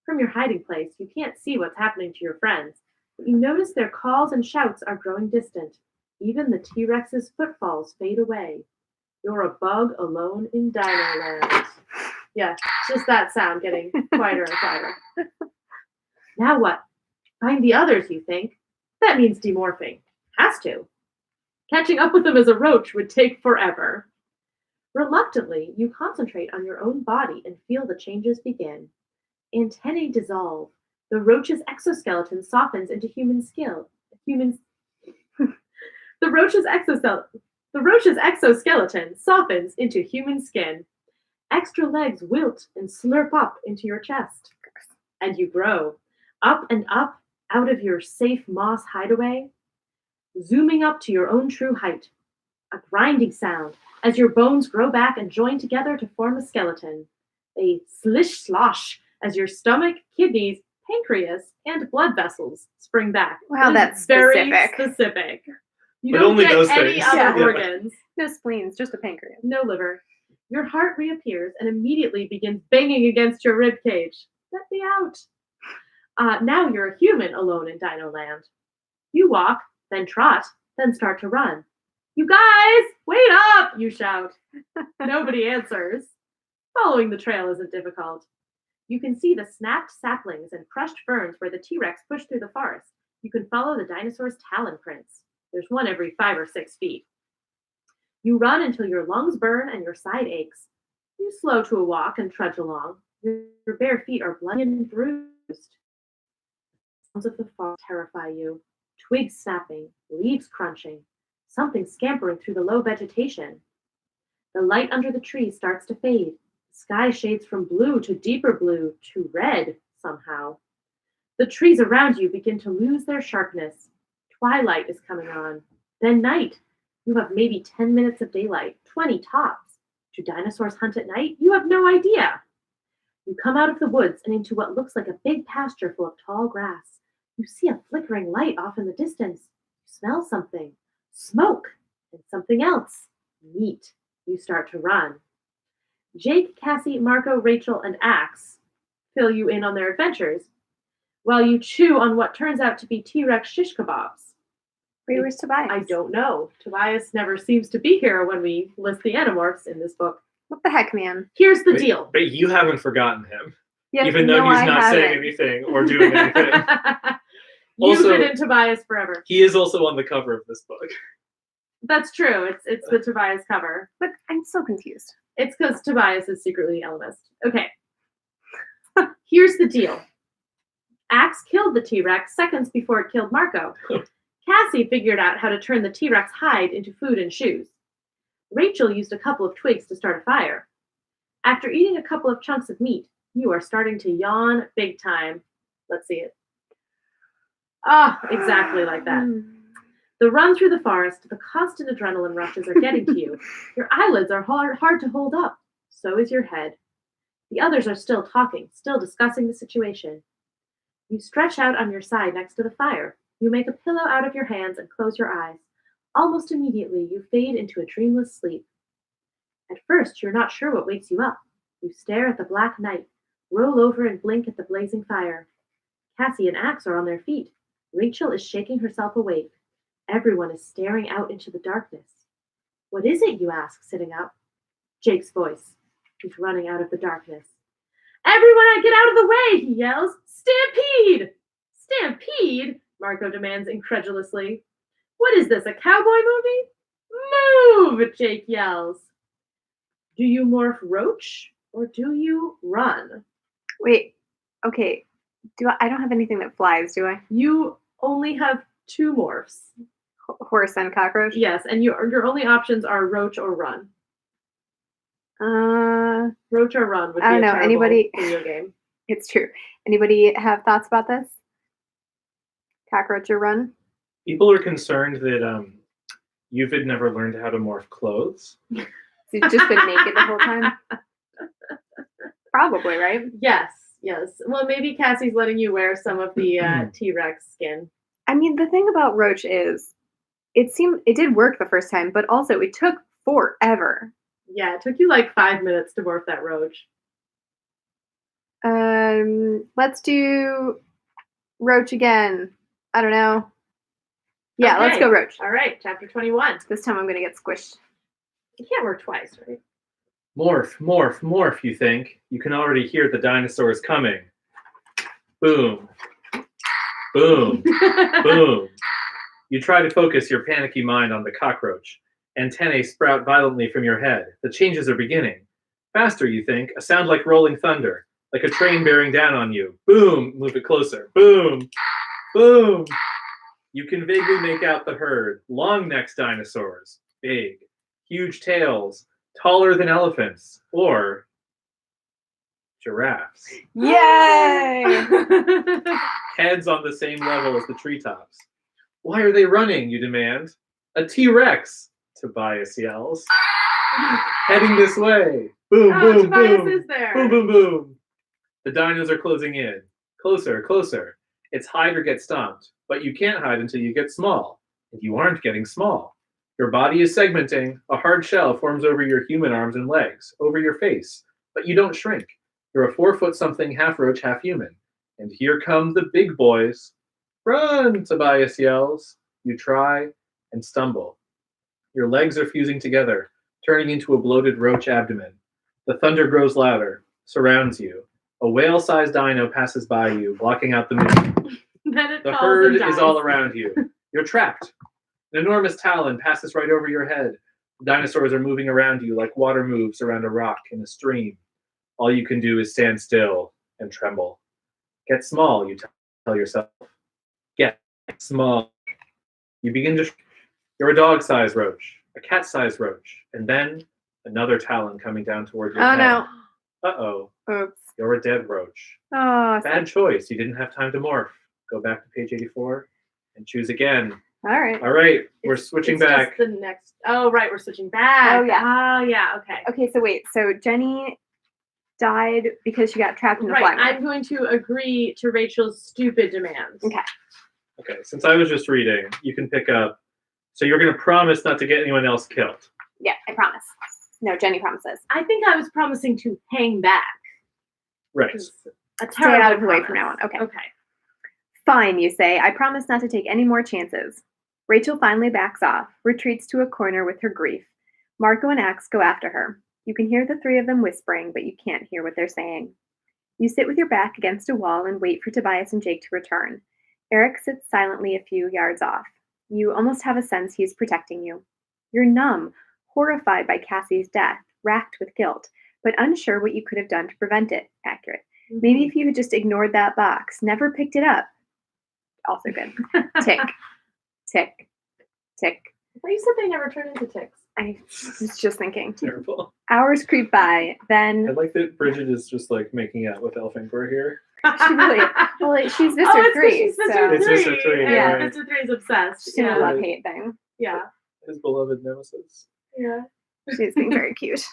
From your hiding place, you can't see what's happening to your friends, but you notice their calls and shouts are growing distant. Even the T-Rex's footfalls fade away. You're a bug alone in Dino Land. Yeah, just that sound getting quieter and quieter. Now what? Find the others, you think? That means demorphing. Has to. Catching up with them as a roach would take forever. Reluctantly, you concentrate on your own body and feel the changes begin. Antennae dissolve. The roach's exoskeleton softens into human skin. The roach's exoskeleton softens into human skin. Extra legs wilt and slurp up into your chest. And you grow. Up and up, out of your safe moss hideaway, zooming up to your own true height. A grinding sound as your bones grow back and join together to form a skeleton. A slish slosh as your stomach, kidneys, pancreas, and blood vessels spring back. Wow, That is that's very specific. specific. You But don't only get those any things. other Yeah. organs. No spleens, just a pancreas. No liver. Your heart reappears and immediately begins banging against your rib cage. Let me out. Now you're a human alone in Dino Land. You walk, then trot, then start to run. You guys, wait up, you shout. Nobody answers. Following the trail isn't difficult. You can see the snapped saplings and crushed ferns where the T-Rex pushed through the forest. You can follow the dinosaur's talon prints. There's one every 5 or 6 feet. You run until your lungs burn and your side aches. You slow to a walk and trudge along. Your bare feet are bloody and bruised. Sounds of the forest terrify you. Twigs snapping, leaves crunching, something scampering through the low vegetation. The light under the trees starts to fade. The sky shades from blue to deeper blue to red somehow. The trees around you begin to lose their sharpness. Twilight is coming on. Then night. You have maybe 10 minutes of daylight, 20 tops. Do dinosaurs hunt at night? You have no idea. You come out of the woods and into what looks like a big pasture full of tall grass. You see a flickering light off in the distance. You smell something. Smoke. And something else. Meat. You start to run. Jake, Cassie, Marco, Rachel, and Axe fill you in on their adventures, while you chew on what turns out to be T-Rex shish kebabs. Where's Tobias? I don't know. Tobias never seems to be here when we list the Animorphs in this book. What the heck, man? Here's the deal. But you haven't forgotten him, Yes, even though no, he's I not saying haven't. anything or doing anything. You've Also- been in Tobias forever. He is also on the cover of this book. That's true. It's the Tobias cover. But I'm so confused. It's because Tobias is secretly Ellimist. Okay. Here's the deal. Axe killed the T-Rex seconds before it killed Marco. Cassie figured out how to turn the T-Rex hide into food and shoes. Rachel used a couple of twigs to start a fire. After eating a couple of chunks of meat, you are starting to yawn big time. Let's see it. Ah, exactly like that. The run through the forest, the constant adrenaline rushes are getting to you. Your eyelids are hard to hold up. So is your head. The others are still talking, still discussing the situation. You stretch out on your side next to the fire. You make a pillow out of your hands and close your eyes. Almost immediately, you fade into a dreamless sleep. At first, you're not sure what wakes you up. You stare at the black night, roll over and blink at the blazing fire. Cassie and Axe are on their feet. Rachel is shaking herself awake. Everyone is staring out into the darkness. What is it, you ask, sitting up? Jake's voice. He's running out of the darkness. Everyone, get out of the way, he yells. Stampede! Stampede? Marco demands incredulously. What is this, a cowboy movie? Move, Jake yells. Do you morph roach or do you run? Wait. Okay. I don't have anything that flies, do I? You only have 2 morphs. Horse and cockroach? Yes, and your only options are roach or run. Uh, Roach or run would be I don't a know. terrible Anybody- video game. it's true. Anybody have thoughts about this? Cockroach or run? People are concerned that you've never learned how to morph clothes. So you've just been naked the whole time? Probably, right? Yes. Well, maybe Cassie's letting you wear some of the T-Rex skin. I mean, the thing about roach is it did work the first time, but also it took forever. Yeah, it took you like 5 minutes to morph that roach. Let's do roach again. I don't know. Yeah, let's Okay. go roach. All right, chapter 21. This time I'm gonna get squished. You can't work twice, right? Morph, morph, morph, you think. You can already hear the dinosaurs coming. Boom. Boom. Boom. You try to focus your panicky mind on the cockroach. Antennae sprout violently from your head. The changes are beginning. Faster, you think. A sound like rolling thunder. Like a train bearing down on you. Boom. Move it closer. Boom. Boom. You can vaguely make out the herd. Long-necked dinosaurs. Big. Huge tails. Taller than elephants. Or giraffes. Yay! Heads on the same level as the treetops. Why are they running, you demand? A T-Rex, Tobias yells. Heading this way. Boom, Oh, boom, Tobias boom. is there. Boom, boom, boom. The dinos are closing in. Closer, closer. It's hide or get stomped, but you can't hide until you get small, and you aren't getting small. Your body is segmenting. A hard shell forms over your human arms and legs, over your face, but you don't shrink. You're a 4-foot-something, half roach, half human. And here come the big boys. Run, Tobias yells. You try and stumble. Your legs are fusing together, turning into a bloated roach abdomen. The thunder grows louder, surrounds you. A whale-sized dino passes by you, blocking out the moon. The herd is all around you. You're trapped. An enormous talon passes right over your head. Dinosaurs are moving around you like water moves around a rock in a stream. All you can do is stand still and tremble. Get small, you tell yourself. Get small. You begin to... You're a dog-sized roach, a cat-sized roach, and then another talon coming down toward your head. no. Uh-oh. Oops. You're a dead roach. Oh, Bad choice. You didn't have time to morph. Go back to page 84 and choose again. all right. All right, we're switching back. Just the next. Oh, right, we're switching back. Oh, yeah. Oh, yeah. Okay. Okay, so wait. So Jenny died because she got trapped in the Right. fly. I'm going to agree to Rachel's stupid demands. Okay. Okay, since I was just reading, you can pick up. So you're going to promise not to get anyone else killed. Yeah, I promise. No, Jenny promises. I think I was promising to hang back. Right. Which is a Stay terrible out of the way promise. from now on. Okay. Okay. Fine, you say. I promise not to take any more chances. Rachel finally backs off, retreats to a corner with her grief. Marco and Axe go after her. You can hear the three of them whispering, but you can't hear what they're saying. You sit with your back against a wall and wait for Tobias and Jake to return. Eric sits silently a few yards off. You almost have a sense he's protecting you. You're numb, horrified by Cassie's death, racked with guilt, but unsure what you could have done to prevent it. Accurate. Maybe if you had just ignored that box, never picked it up. Also good. Tick, tick, tick. Well, you said they never turn into ticks. I was just thinking. Terrible. Hours creep by, I then like that Bridget is just like making out with Elfangor here. she really, well, she's Mr. Oh, it's 'cause 3, she's Mr. so 3. It's Mr. 3, and yeah. Mr. 3 is obsessed. it's a Yeah. love-hate thing. Yeah. His beloved nemesis. Yeah. She's being very cute.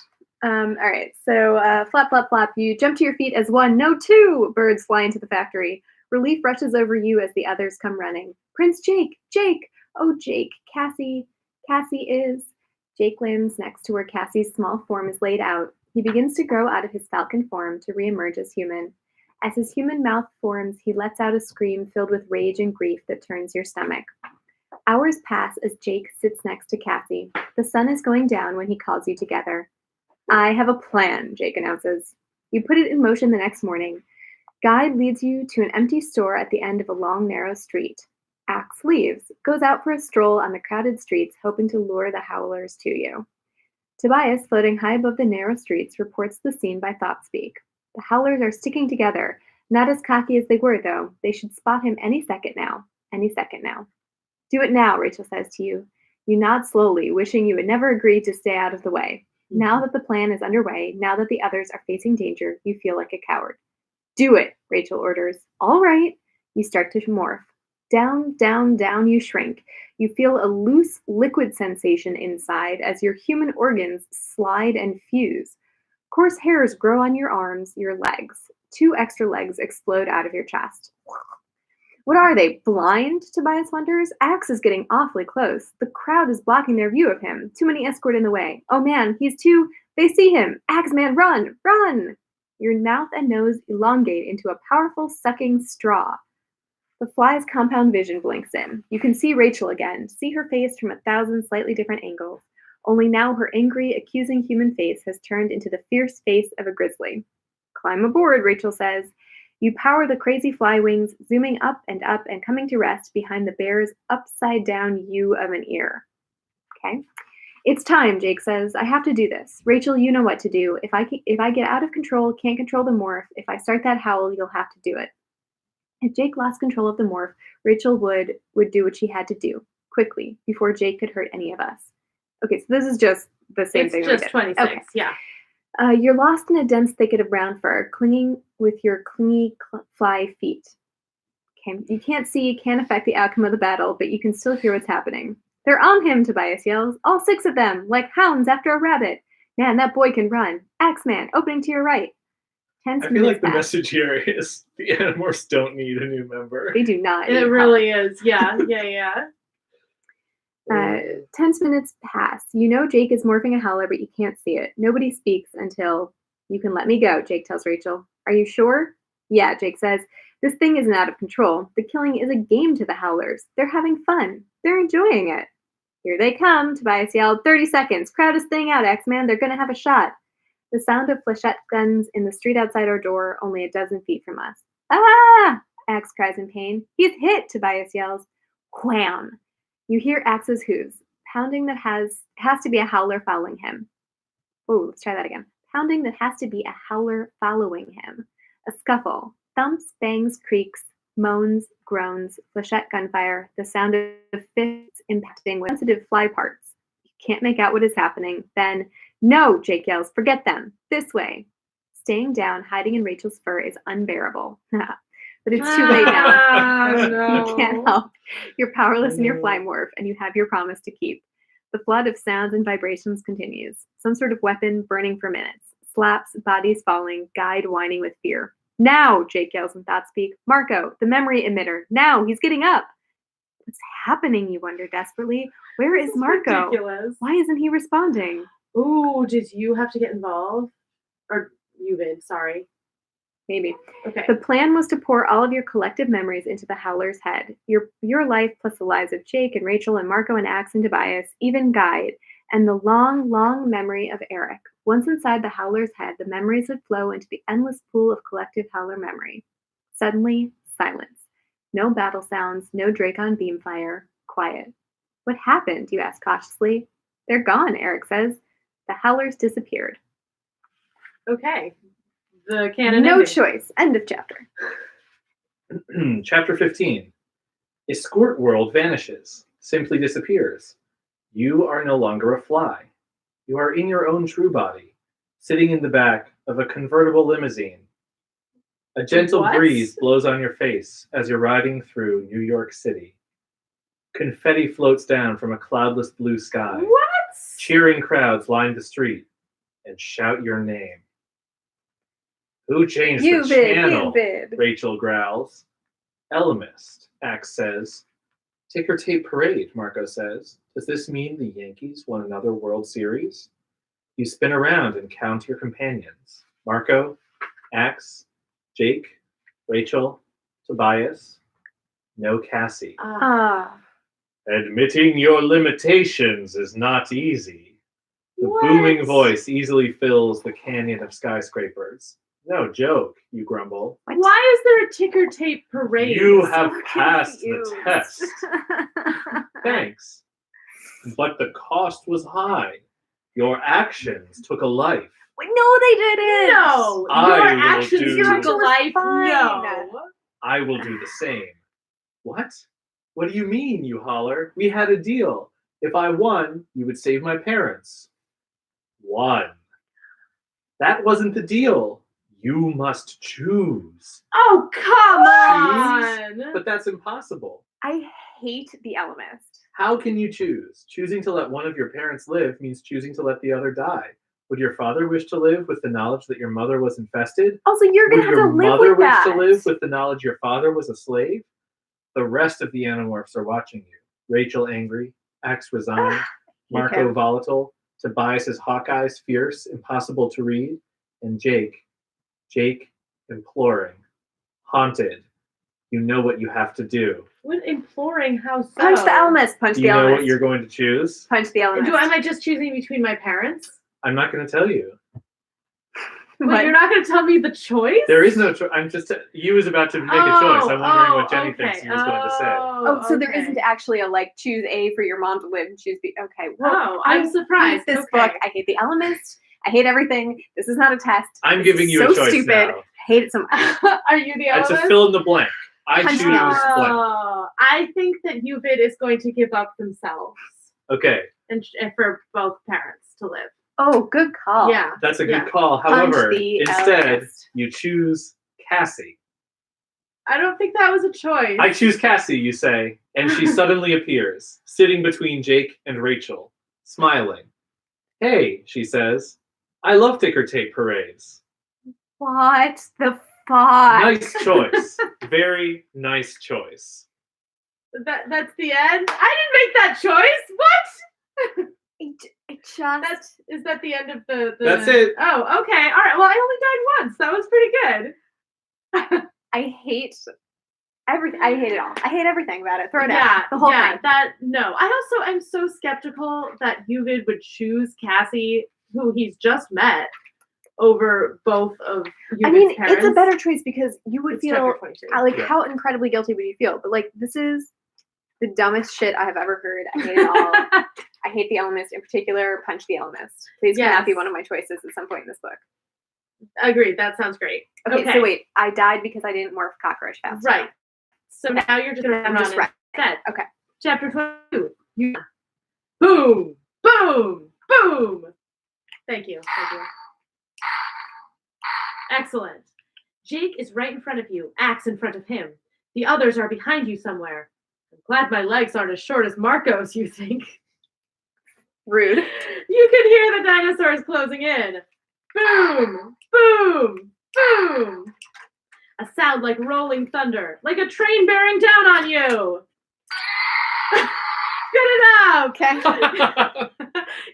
All right, so flap, flap, flap. You jump to your feet as one, no, two birds fly into the factory. Relief rushes over you as the others come running. Prince Jake, Jake, oh Jake, Cassie is. Jake lands next to where Cassie's small form is laid out. He begins to grow out of his falcon form to reemerge as human. As his human mouth forms, he lets out a scream filled with rage and grief that turns your stomach. Hours pass as Jake sits next to Cassie. The sun is going down when he calls you together. I have a plan, Jake announces. You put it in motion the next morning. Guide leads you to an empty store at the end of a long, narrow street. Axe leaves, goes out for a stroll on the crowded streets, hoping to lure the howlers to you. Tobias, floating high above the narrow streets, reports the scene by Thoughtspeak. The howlers are sticking together, not as cocky as they were, though. They should spot him any second now. Any second now. Do it now, Rachel says to you. You nod slowly, wishing you had never agreed to stay out of the way. Now that the plan is underway, now that the others are facing danger, you feel like a coward. Do it, Rachel orders. All right. You start to morph. Down, down, down you shrink. You feel a loose liquid sensation inside as your human organs slide and fuse. Coarse hairs grow on your arms, your legs. 2 extra legs explode out of your chest. What are they, blind? Tobias wonders. Axe is getting awfully close. The crowd is blocking their view of him. Too many escort in the way. Oh man, he's too... They see him. Axe man, run! Run! Your mouth and nose elongate into a powerful sucking straw. The fly's compound vision blinks in. You can see Rachel again, see her face from 1,000 slightly different angles. Only now her angry, accusing human face has turned into the fierce face of a grizzly. Climb aboard, Rachel says. You power the crazy fly wings, zooming up and coming to rest behind the bear's upside-down U of an ear. Okay. It's time, Jake says. I have to do this. Rachel, you know what to do. If I get out of control, can't control the morph, if I start that howl, you'll have to do it. If Jake lost control of the morph, Rachel would do what she had to do, quickly, before Jake could hurt any of us. Okay, so this is just the same thing. It's just 26, okay. Yeah. You're lost in a dense thicket of brown fur, clinging with your clingy fly feet. Okay, you can't see, can't affect the outcome of the battle, but you can still hear what's happening. They're on him, Tobias yells. All 6 of them, like hounds after a rabbit. Man, that boy can run. Axeman, opening to your right. Tense I feel like minutes the pass. message here is the Animorphs don't need a new member. They do not. need It help. really is. Yeah, yeah. Tense minutes pass. You know Jake is morphing a howler, but you can't see it. Nobody speaks until you can let me go, Jake tells Rachel. Are you sure? Yeah, Jake says. This thing isn't out of control. The killing is a game to the howlers. They're having fun. They're enjoying it. Here they come, Tobias yelled. 30 seconds. Crowd this thing out, X-Man. They're going to have a shot. The sound of flechette guns in the street outside our door, only a dozen feet from us. Ah! Axe cries in pain. He's hit, Tobias yells. Wham! You hear Axe's hooves, pounding that has to be a howler following him. Oh, let's try that again. Pounding that has to be a howler following him. A scuffle. Thumps, bangs, creaks, moans, groans, flechette gunfire, the sound of fists impacting with sensitive fly parts. You can't make out what is happening. Then, no, Jake yells, forget them. This way. Staying down, hiding in Rachel's fur is unbearable. But it's too late now. No. You can't help. You're powerless in your fly morph, and you have your promise to keep. The flood of sounds and vibrations continues. Some sort of weapon burning for minutes. Slaps, bodies falling, guide whining with fear. Now, Jake yells in thought speak. Marco, the memory emitter. Now, he's getting up. What's happening, you wonder desperately. Where is Marco? Ridiculous. Why isn't he responding? Ooh, did you have to get involved? Or you did, sorry. Maybe. Okay. The plan was to pour all of your collective memories into the Howler's head. Your life plus the lives of Jake and Rachel and Marco and Axe and Tobias, even Guide, and the long, long memory of Eric. Once inside the Howler's head, the memories would flow into the endless pool of collective Howler memory. Suddenly, silence. No battle sounds, no Dracon beam fire. Quiet. What happened, you ask cautiously. They're gone, Eric says. The Howlers disappeared. Okay. The canon No ending. choice. End of chapter. Chapter 15. A Squirt world vanishes, simply disappears. You are no longer a fly. You are in your own true body, sitting in the back of a convertible limousine. A gentle What? breeze blows on your face as you're riding through New York City. Confetti floats down from a cloudless blue sky. What? Cheering crowds line the street and shout your name. Who changed the channel? Rachel growls. Elemist, Axe says. Ticker tape parade, Marco says. Does this mean the Yankees won another World Series? You spin around and count your companions. Marco, Axe, Jake, Rachel, Tobias. No Cassie. Admitting your limitations is not easy. The What? booming voice easily fills the canyon of skyscrapers. No joke, you grumble. Why is there a ticker tape parade? You have passed the test. Thanks. But the cost was high. Your actions took a life. Wait, no, they didn't. No. I Your will actions do- took a life. Fine. No. I will do the same. What? What do you mean, you holler? We had a deal. If I won, you would save my parents. Won. That wasn't the deal. You must choose. Oh, come on. But that's impossible. I hate the Elemist. How can you choose? Choosing to let one of your parents live means choosing to let the other die. Would your father wish to live with the knowledge that your mother was infested? Also, you're Would gonna have your to live mother with wish that. to live with the knowledge your father was a slave? The rest of the Animorphs are watching you. Rachel angry, Axe resigned, Marco him. volatile, Tobias's Hawkeyes fierce, impossible to read, and Jake imploring, haunted. You know what you have to do. What imploring? How so? Punch the Elemist. Punch Do the you know Elemist. what you're going to choose? Punch the Elemist. Am I just choosing between my parents? I'm not going to tell you. Wait, What? you're not going to tell me the choice? There is no choice. I'm just. You was about to make a choice. I'm wondering what Jenny thinks he was going to say. Oh, so there okay. isn't actually a like choose A for your mom to live and choose B. Okay. Well, Oh, I'm I surprised. hate this Okay. book. I hate the Elemist. I hate everything. This is not a test. I'm This giving is you so a choice stupid. now. I hate it so much. Are you the It's element? a fill in the blank. I Punch choose the Elemist. blank. I think that Uvid is going to give up themselves Okay, and for both parents to live. Oh, good call. Yeah. that's a good Yeah. call. Punch However, the instead, Elemist. you choose Cassie. I don't think that was a choice. I choose Cassie, you say, and she suddenly appears, sitting between Jake and Rachel, smiling. Hey, she says, I love ticker tape parades. What the fuck? Nice choice. Very nice choice. That's the end? I didn't make that choice! What? It just... Is that the end of the... That's it. Oh, okay. All right. Well, I only died once. That was pretty good. I hate everything. I hate it all. I hate everything about it. Throw it out. The whole thing. No. I also am so skeptical that Uvid would choose Cassie, who he's just met, over both of Uvid's parents. It's a better choice because you would feel chapter 22. like how incredibly guilty would you feel? But like this is the dumbest shit I have ever heard. I hate it all. I hate the Elemist in particular. Punch the Elemist. Please cannot be one of my choices at some point in this book. Agreed. That sounds great. Okay, so wait. I died because I didn't morph cockroach fast enough. Right. So now you're just going to run instead. Okay. Chapter 22. Boom! Boom! Boom! Thank you. Excellent. Jake is right in front of you, axe in front of him. The others are behind you somewhere. I'm glad my legs aren't as short as Marco's, you think. Rude. You can hear the dinosaurs closing in. Boom! Boom! Boom! A sound like rolling thunder, like a train bearing down on you. Good enough. Okay.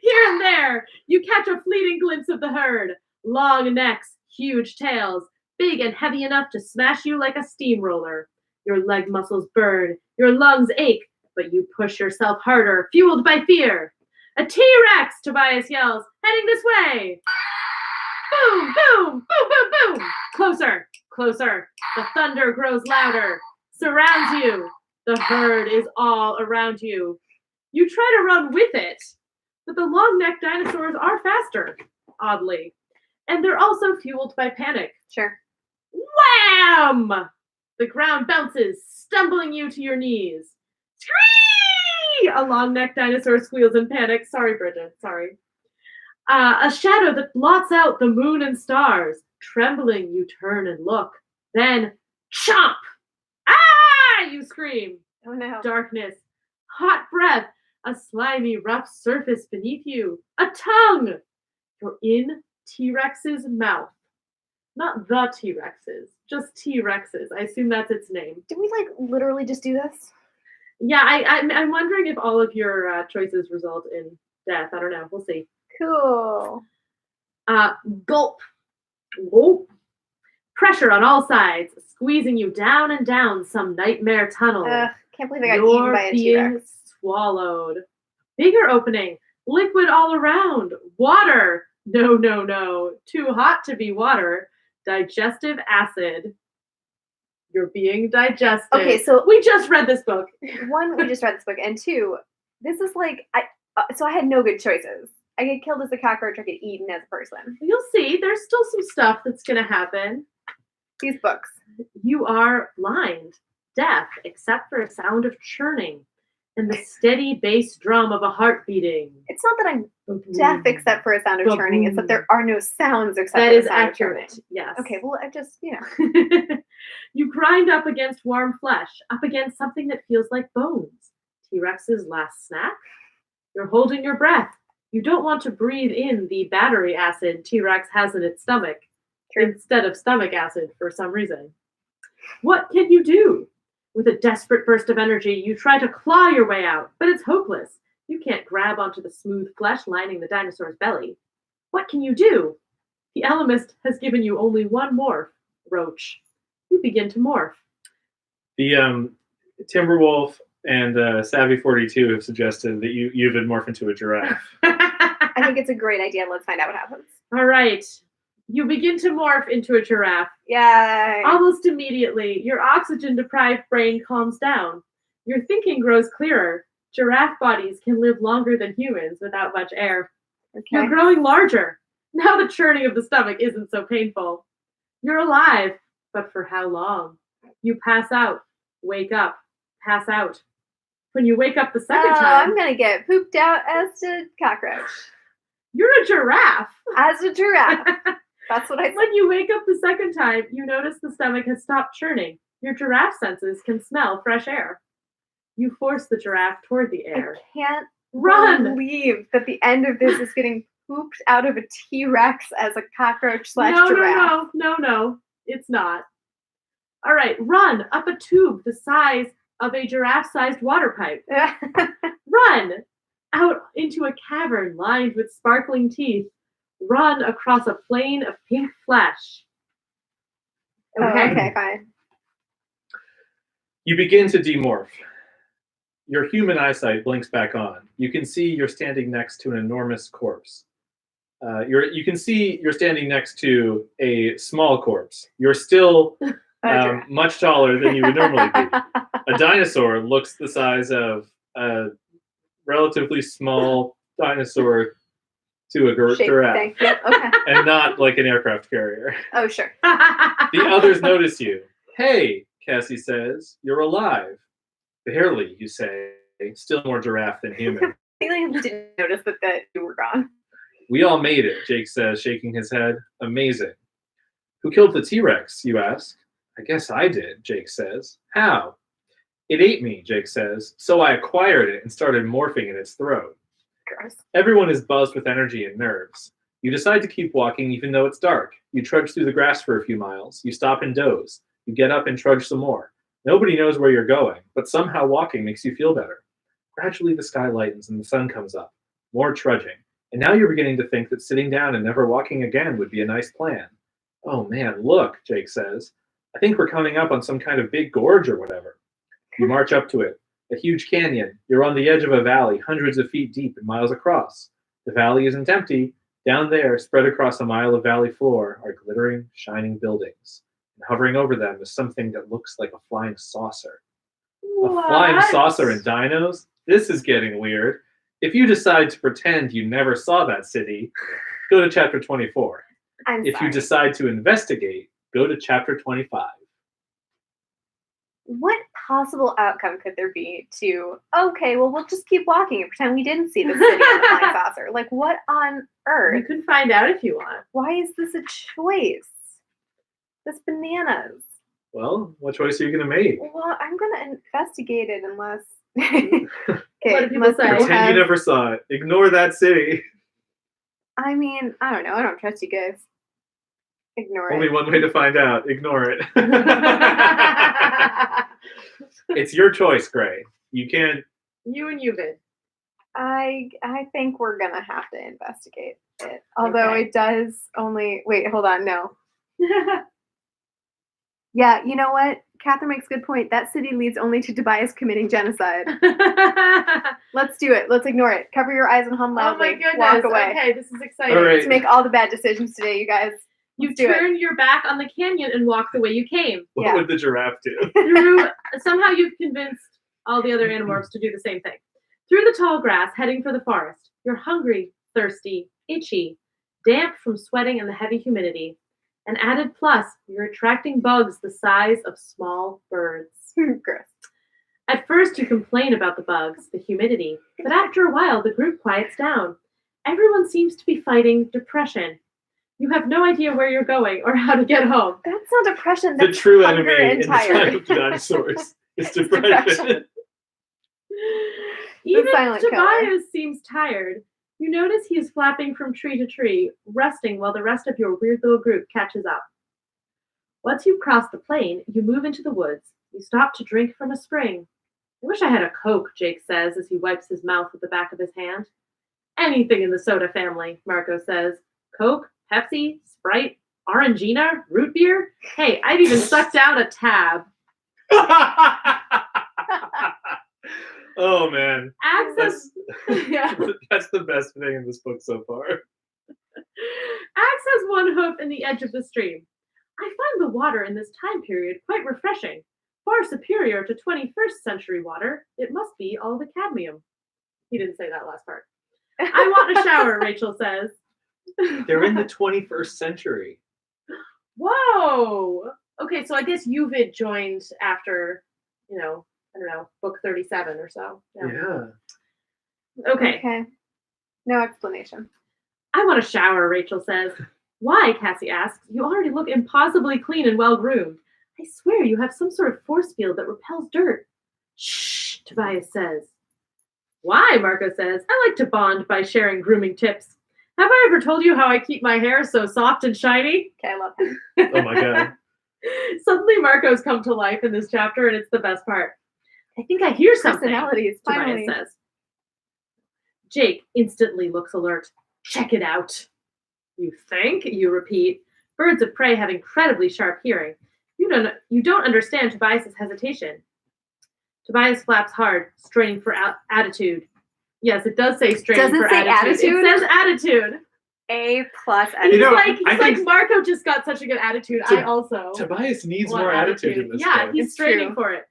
Here and there, you catch a fleeting glimpse of the herd. Long necks, huge tails, big and heavy enough to smash you like a steamroller. Your leg muscles burn, your lungs ache, but you push yourself harder, fueled by fear. A T-Rex, Tobias yells, heading this way. Boom, boom, boom, boom, boom. Closer, closer. The thunder grows louder, surrounds you. The herd is all around you. You try to run with it, but the long-necked dinosaurs are faster, oddly. And they're also fueled by panic. Sure. Wham! The ground bounces, stumbling you to your knees. Screee! A long-necked dinosaur squeals in panic. Sorry, Bridget, sorry. A shadow that blots out the moon and stars. Trembling, you turn and look. Then, chomp! Ah! You scream. Oh no. Darkness. Hot breath. A slimy, rough surface beneath you. A tongue. You're in T-Rex's mouth. Not the T-Rex's, just T-Rex's. I assume that's its name. Did we like literally just do this? Yeah, I'm wondering if all of your choices result in death. I don't know. We'll see. Cool. Gulp. Gulp. Pressure on all sides, squeezing you down and down some nightmare tunnel. Can't believe I got eaten by a T-Rex. Swallowed. Bigger opening. Liquid all around. Water. No. Too hot to be water. Digestive acid. You're being digested. Okay, so we just read this book. One, we just read this book, and two, this is like so I had no good choices. I get killed as a cockroach, I get eaten as a person. You'll see. There's still some stuff that's gonna happen. These books. You are blind, deaf, except for a sound of churning and the steady bass drum of a heart beating. It's not that I'm deaf except for a sound of churning. It's that there are no sounds except for the sound of churning. That is accurate, yes. Okay, well, I just, you know. You grind up against warm flesh, up against something that feels like bones. T-Rex's last snack? You're holding your breath. You don't want to breathe in the battery acid T-Rex has in its stomach instead of stomach acid for some reason. What can you do? With a desperate burst of energy, you try to claw your way out, but it's hopeless. You can't grab onto the smooth flesh lining the dinosaur's belly. What can you do? The Elemist has given you only one morph, Roach. You begin to morph. The Timberwolf and Savvy 42 have suggested that you would morph into a giraffe. I think it's a great idea. Let's find out what happens. All right. You begin to morph into a giraffe. Yay. Almost immediately, your oxygen-deprived brain calms down. Your thinking grows clearer. Giraffe bodies can live longer than humans without much air. Okay. You're growing larger. Now the churning of the stomach isn't so painful. You're alive, but for how long? You pass out, wake up, pass out. When you wake up the second time... I'm going to get pooped out as a cockroach. You're a giraffe. As a giraffe. That's what I said. When you wake up the second time, you notice the stomach has stopped churning. Your giraffe senses can smell fresh air. You force the giraffe toward the air. I can't Run! believe that the end of this is getting pooped out of a T-Rex as a cockroach / No, giraffe. no, it's not. All right, run up a tube the size of a giraffe-sized water pipe. Run out into a cavern lined with sparkling teeth. Run across a plain of pink flesh. Okay, fine. You begin to demorph. Your human eyesight blinks back on. You can see you're standing next to an enormous corpse. You can see you're standing next to a small corpse. You're still much taller than you would normally be. A dinosaur looks the size of a relatively small dinosaur to a giraffe. Thank you. Okay. And not like an aircraft carrier. Oh, sure. The others notice you. Hey, Cassie says, you're alive. Barely, you say. Still more giraffe than human. I didn't notice that you were gone. We all made it, Jake says, shaking his head. Amazing. Who killed the T-Rex, you ask? I guess I did, Jake says. How? It ate me, Jake says, so I acquired it and started morphing in its throat. Gross. Everyone is buzzed with energy and nerves. You decide to keep walking even though it's dark. You trudge through the grass for a few miles. You stop and doze. You get up and trudge some more. Nobody knows where you're going, but somehow walking makes you feel better. Gradually the sky lightens and the sun comes up. More trudging. And now you're beginning to think that sitting down and never walking again would be a nice plan. Oh man, look, Jake says. I think we're coming up on some kind of big gorge or whatever. You march up to it. A huge canyon. You're on the edge of a valley, hundreds of feet deep and miles across. The valley isn't empty. Down there, spread across a mile of valley floor, are glittering, shining buildings. And hovering over them is something that looks like a flying saucer. What? A flying saucer and dinos? This is getting weird. If you decide to pretend you never saw that city, go to chapter 24. If you decide to investigate, go to chapter 25. What possible outcome could there be to, okay, well, we'll just keep walking and pretend we didn't see the city on the flying saucer? Like, what on earth? You can find out if you want. Why is this a choice? That's bananas. Well, what choice are you going to make? Well, I'm going to investigate it unless... What do people say? Pretend you never saw it. Ignore that city. I mean, I don't know. I don't trust you guys. Ignore Only it. one way to find out. Ignore it. It's your choice, Gray. You can't... You and Uvid. I think we're going to have to investigate it. Although it does only... Wait, hold on. No. Yeah, you know what? Catherine makes a good point. That city leads only to Tobias committing genocide. Let's do it. Let's ignore it. Cover your eyes and hum loudly. Oh my goodness. Walk away. Okay, this is exciting. All right. Let's make all the bad decisions today, you guys. You turned your back on the canyon and walked the way you came. What would the giraffe do? Somehow you've convinced all the other Animorphs to do the same thing. Through the tall grass, heading for the forest. You're hungry, thirsty, itchy, damp from sweating and the heavy humidity. An added plus, you're attracting bugs the size of small birds. Gross. At first, you complain about the bugs, the humidity, but after a while, the group quiets down. Everyone seems to be fighting depression. You have no idea where you're going or how to get home. That's not depression. The That's true hunger enemy and in the time tired. of dinosaurs is depression. Even silent killer. Tobias seems tired. You notice he is flapping from tree to tree, resting while the rest of your weird little group catches up. Once you've crossed the plain, you move into the woods. You stop to drink from a spring. I wish I had a Coke, Jake says as he wipes his mouth with the back of his hand. Anything in the soda family, Marco says. Coke, Pepsi, Sprite, Orangina, root beer? Hey, I've even sucked out a tab. Oh man. Access That's the best thing in this book so far. Axe has one hoof in the edge of the stream. I find the water in this time period quite refreshing, far superior to 21st century water. It must be all the cadmium. He didn't say that last part. I want a shower, Rachel says. They're in the 21st century. Whoa! Okay, so I guess Uvid joined after, I don't know, book 37 or so. Yeah. Okay. No explanation. I want a shower, Rachel says. Why, Cassie asks. You already look impossibly clean and well-groomed. I swear you have some sort of force field that repels dirt. Shh, Tobias says. Why, Marco says. I like to bond by sharing grooming tips. Have I ever told you how I keep my hair so soft and shiny? Okay, I love him. Oh my god. Suddenly Marco's come to life in this chapter, and it's the best part. I think I hear something, Personalities, Tobias finally. says. Jake instantly looks alert. Check it out. You think? You repeat. Birds of prey have incredibly sharp hearing. You don't understand Tobias's hesitation. Tobias flaps hard, straining for attitude. Yes, it does say straining Does it for say attitude? It says attitude. A plus He's attitude. You know, like I think- Marco just got such a good attitude. I also Tobias needs want more attitude in this Yeah, book. he's It's straining true. for it.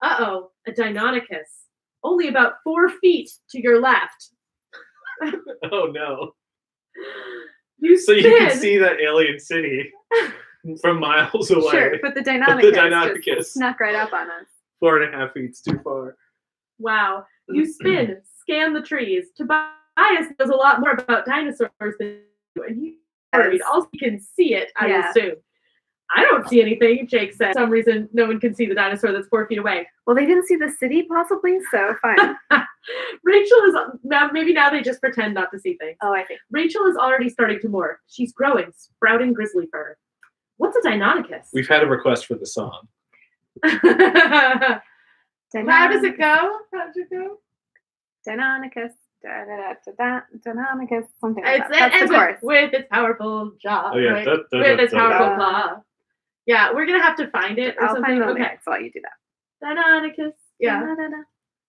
Uh-oh, a Deinonychus. Only about 4 feet to your left. Oh no. You So spin. you can see that alien city from miles away. Sure, but the But Deinonychus, the Deinonychus. just snuck right up on us. 4.5 feet too far. Wow. You spin, scan the trees. Tobias knows a lot more about dinosaurs than you, and he's worried. Also, you can see it, I Yeah. assume. I don't see anything, Jake said. For some reason, no one can see the dinosaur that's 4 feet away. Well, they didn't see the city, possibly, so fine. Rachel is, maybe now they just pretend not to see things. Oh, I think. Rachel is already starting to morph. She's growing, sprouting grizzly fur. What's a Deinonychus? We've had a request for the song. How does it go? How does it go? Deinonychus. Deinonychus. Something like It's, that. That's and the chorus. with its powerful jaw, Oh yeah. right? With its powerful claw. Yeah, we're gonna have to find it or I'll something. find the Okay. lyrics while you do that. Deinonychus. Yeah. Da-da-da-da.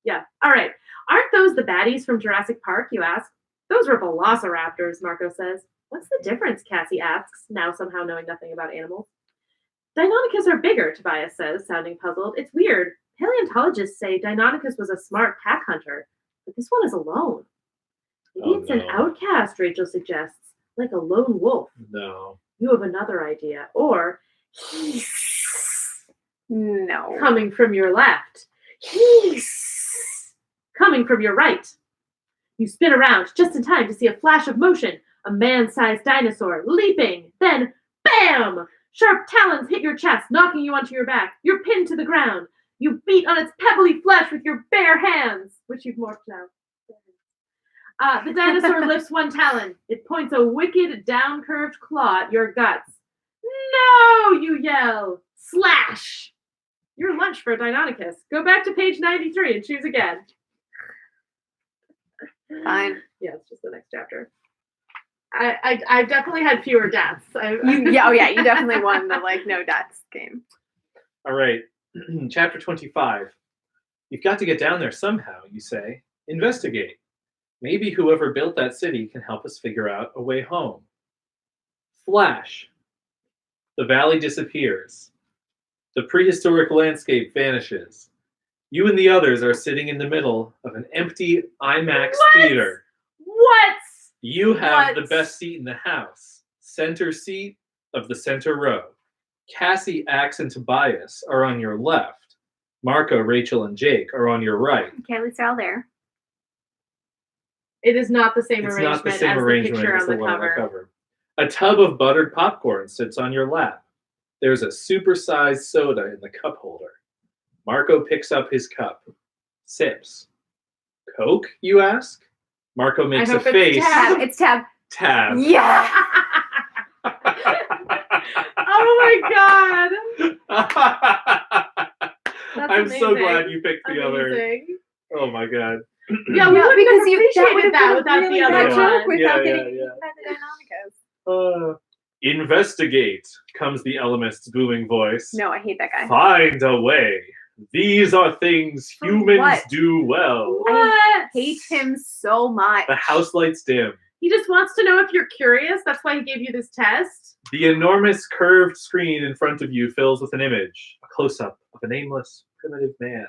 Yeah. All right. Aren't those the baddies from Jurassic Park, you ask? Those were velociraptors, Marco says. What's the difference, Cassie asks, now somehow knowing nothing about animals. Deinonychus are bigger, Tobias says, sounding puzzled. It's weird. Paleontologists say Deinonychus was a smart pack hunter, but this one is alone. Maybe Oh, it's an no. outcast, Rachel suggests, like a lone wolf. No. You have another idea. Or No. coming from your left. Coming from your right. You spin around just in time to see a flash of motion. A man-sized dinosaur leaping. Then, bam! Sharp talons hit your chest, knocking you onto your back. You're pinned to the ground. You beat on its pebbly flesh with your bare hands, which you've morphed now. The dinosaur lifts one talon. It points a wicked, down-curved claw at your guts. No, you yell. Slash! You're lunch for a Deinonychus. Go back to page 93 and choose again. Fine. Yeah, it's just the next chapter. I've definitely had fewer deaths. You definitely won the no deaths game. All right. Chapter 25. You've got to get down there somehow, you say. Investigate. Maybe whoever built that city can help us figure out a way home. Flash. The valley disappears. The prehistoric landscape vanishes. You and the others are sitting in the middle of an empty IMAX theater. What? You have the What? best seat in the house. Center seat of the center row. Cassie, Axe, and Tobias are on your left. Marco, Rachel, and Jake are on your right. Okay, at least they're all there. It is not the same It's arrangement not the same as arrangement the picture as on the the one on the cover. cover. A tub of buttered popcorn sits on your lap. There's a supersized soda in the cup holder. Marco picks up his cup. Sips. Coke, you ask? Marco makes a hope it's face. Tab. It's Tab. Tab. Yeah. Oh my god! That's I'm so amazing. glad you picked the other. Amazing. Oh my god. Yeah, we Yeah, wouldn't because have you appreciated that would've without been a the really other bad one. joke without Yeah, getting yeah. eaten by the Deinonychus. Investigate, comes the Elemist's booming voice. No, I hate that guy. Find a way. These are things For humans what? do well. What? Hate him so much. The house lights dim. He just wants to know if you're curious. That's why he gave you this test. The enormous curved screen in front of you fills with an image, a close-up of a nameless, primitive man.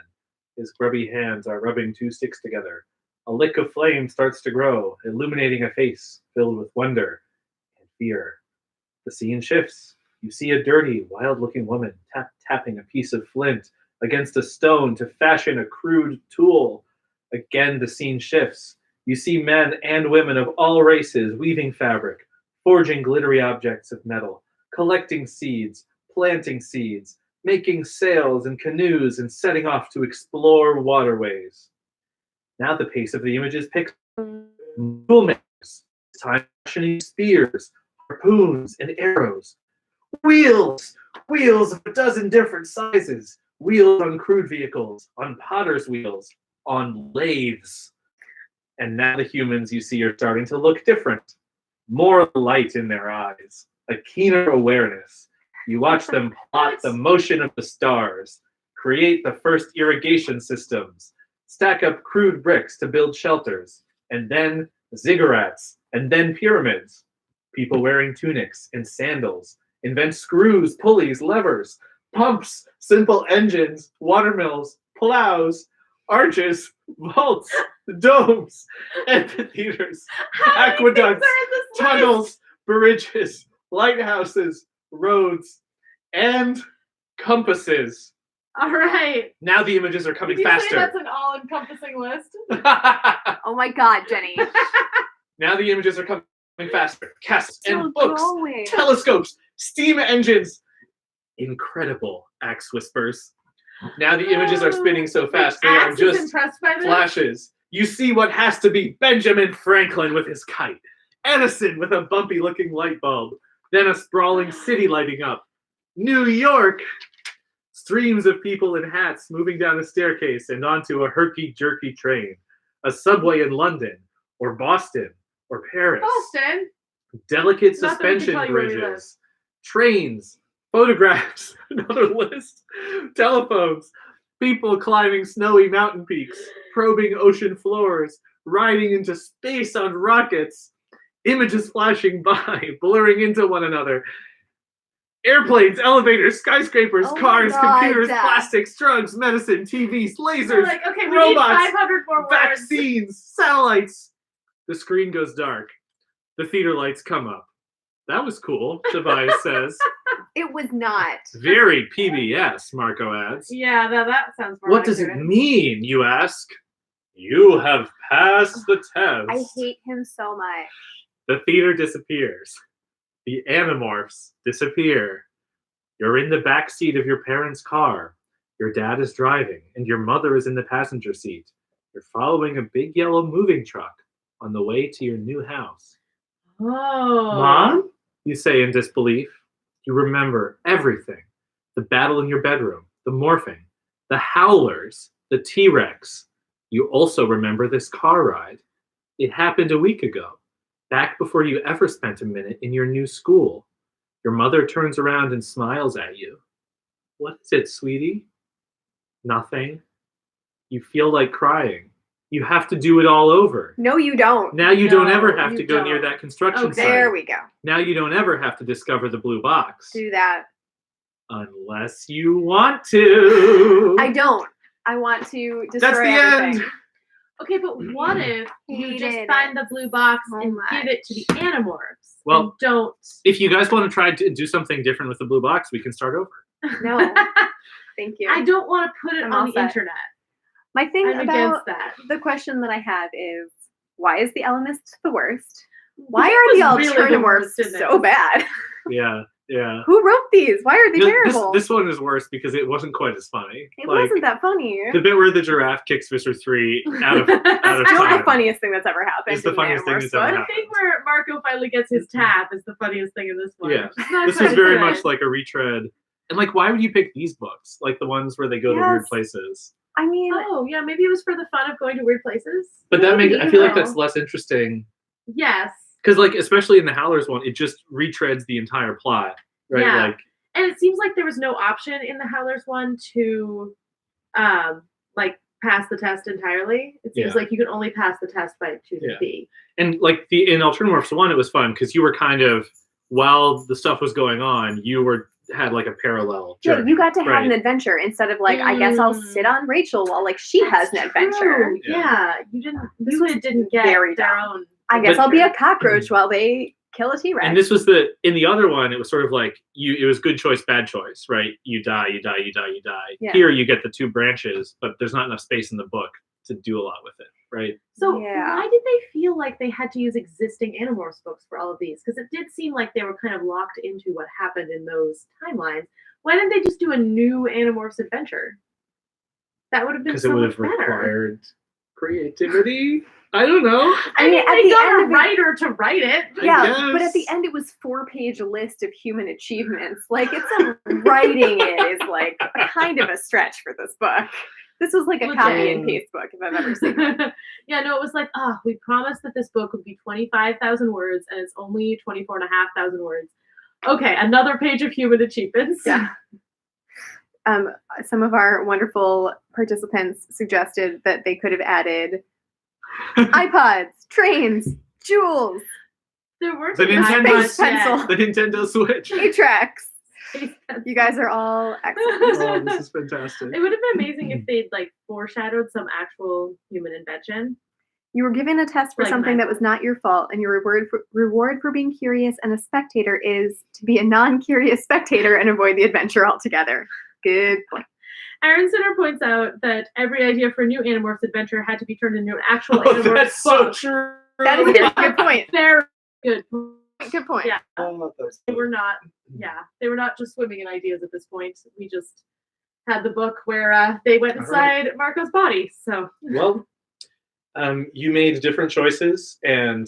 His grubby hands are rubbing two sticks together. A lick of flame starts to grow, illuminating a face filled with wonder and fear. The scene shifts. You see a dirty, wild-looking woman tapping a piece of flint against a stone to fashion a crude tool. Again, the scene shifts. You see men and women of all races weaving fabric, forging glittery objects of metal, collecting seeds, planting seeds, making sails and canoes, and setting off to explore waterways. Now the pace of the images picks toolmakers, time-fashioning spears, harpoons, and arrows. Wheels of a dozen different sizes. Wheels on crude vehicles, on potter's wheels, on lathes. And now the humans you see are starting to look different. More light in their eyes, a keener awareness. You watch them plot the motion of the stars, create the first irrigation systems, stack up crude bricks to build shelters, and then ziggurats, and then pyramids. People wearing tunics and sandals invent screws, pulleys, levers, pumps, simple engines, watermills, plows, arches, vaults, domes, amphitheaters, aqueducts, tunnels, bridges, lighthouses, roads, and compasses. All right. Now the images are coming Did you faster. say that's an all-encompassing list? Oh my God, Jenny. Now the images are coming faster. Casks Still and books, going. telescopes, steam engines. Incredible, Axe whispers. Now the images are spinning so fast they are Axe is just impressed by this? flashes. You see what has to be Benjamin Franklin with his kite, Edison with a bumpy-looking light bulb, then a sprawling city lighting up. New York! Streams of people in hats moving down a staircase and onto a herky-jerky train. A subway in London, or Boston, or Paris. Boston. Delicate Not that we can suspension tell you where we live. bridges, trains, photographs, another list, telephones, people climbing snowy mountain peaks, probing ocean floors, riding into space on rockets, images flashing by, blurring into one another. Airplanes, elevators, skyscrapers, Oh my cars, God, computers, Zach. plastics, drugs, medicine, TVs, We're lasers, like, okay, we robots, need 500 more words. vaccines, satellites. The screen goes dark. The theater lights come up. That was cool, Tobias says. It was not. Very PBS, Marco adds. Yeah, that sounds more What does it accurate. mean, you ask? You have passed the test. I hate him so much. The theater disappears. The Animorphs disappear. You're in the back seat of your parents' car. Your dad is driving, and your mother is in the passenger seat. You're following a big yellow moving truck on the way to your new house. Oh. Mom? You say in disbelief. You remember everything. The battle in your bedroom, the morphing, the howlers, the T-Rex. You also remember this car ride. It happened a week ago, back before you ever spent a minute in your new school. Your mother turns around and smiles at you. What is it, sweetie? Nothing. You feel like crying. You have to do it all over. No, you don't. Now you don't No, ever have you to go near don't. that construction Oh, site. There we go. Now you don't ever have to discover the blue box. Do that. Unless you want to. I don't. I want to destroy That's the everything. end. Okay, but what if you Hated just it find the blue box so and much. give it to the Animorphs? Well, and don't. If you guys want to try to do something different with the blue box, we can start over. No. Thank you. I don't want to put it I'm on all the set. internet. My thing I'm about against that. the question that I have is, why is the Elemist the worst? Why He are the was really the worst Alternamorphs in so this. bad? Yeah. Who wrote these? Why are they terrible? This one is worse because it wasn't quite as funny. It wasn't that funny. The bit where the giraffe kicks Mr. 3 out of Still time. the funniest thing that's ever happened. It's the in funniest thing Animorphs that's ever one. The thing where Marco finally gets his tap is the funniest thing in this one. Yeah. It's not This quite is as very good. much like a retread. And like, why would you pick these books? Like the ones where they go to weird Yes. places. I mean, Oh, yeah, maybe it was for the fun of going to weird places. But that makes Maybe, I feel like no. that's less interesting. Yes. Because like, especially in the Howlers one, it just retreads the entire plot. Right? Yeah. Like And it seems like there was no option in the Howlers one to like pass the test entirely. It seems Yeah. like you can only pass the test by choosing Yeah. B. and like in Alternamorphs 1, it was fun because you were kind of, while the stuff was going on, you had like a parallel yeah, journey. you got to have Right. an adventure instead of like, I guess I'll sit on Rachel while like she has an adventure. True. Yeah. Yeah. You didn't get very their dumb. own. I guess I'll be a adventure. cockroach while they kill a T-Rex. And this was in the other one, it was sort of like it was good choice, bad choice, right? You die, you die, you die, you die. Yeah. Here you get the 2 branches, but there's not enough space in the book to do a lot with it, right? So Yeah. why did they feel like they had to use existing Animorphs books for all of these? Because it did seem like they were kind of locked into what happened in those timelines. Why didn't they just do a new Animorphs adventure? That would have been Because so it would much have better. required creativity. I don't know. I mean, at they the got end a of it- writer to write it. Yeah, but guess. at the end it was 4-page list of human achievements. Like, it's writing it is like kind of a stretch for this book. This was like a copy and paste book if I've ever seen it. Yeah, no, it was like, we promised that this book would be 25,000 words, and it's only 24,500 words. Okay, another page of human achievements. Yeah. Some of our wonderful participants suggested that they could have added iPods, trains, jewels, There were The some Nintendo iPods Space pencil. yet. The Nintendo Switch. 8-tracks. Space pencil. You guys are all excellent. Oh, this is fantastic. It would have been amazing if they'd like foreshadowed some actual human invention. You were given a test for Like something that was not your fault, and your reward for being curious and a spectator is to be a non-curious spectator and avoid the adventure altogether. Good point. Aaron Sinner points out that every idea for a new Animorphs adventure had to be turned into an actual Animorphs That's so book. true. That is a good point. Very good. Good point. Yeah, Oh, that's they were not. Yeah, they were not just swimming in ideas at this point. We just had the book where they went inside Marco's body. So Well, you made different choices, and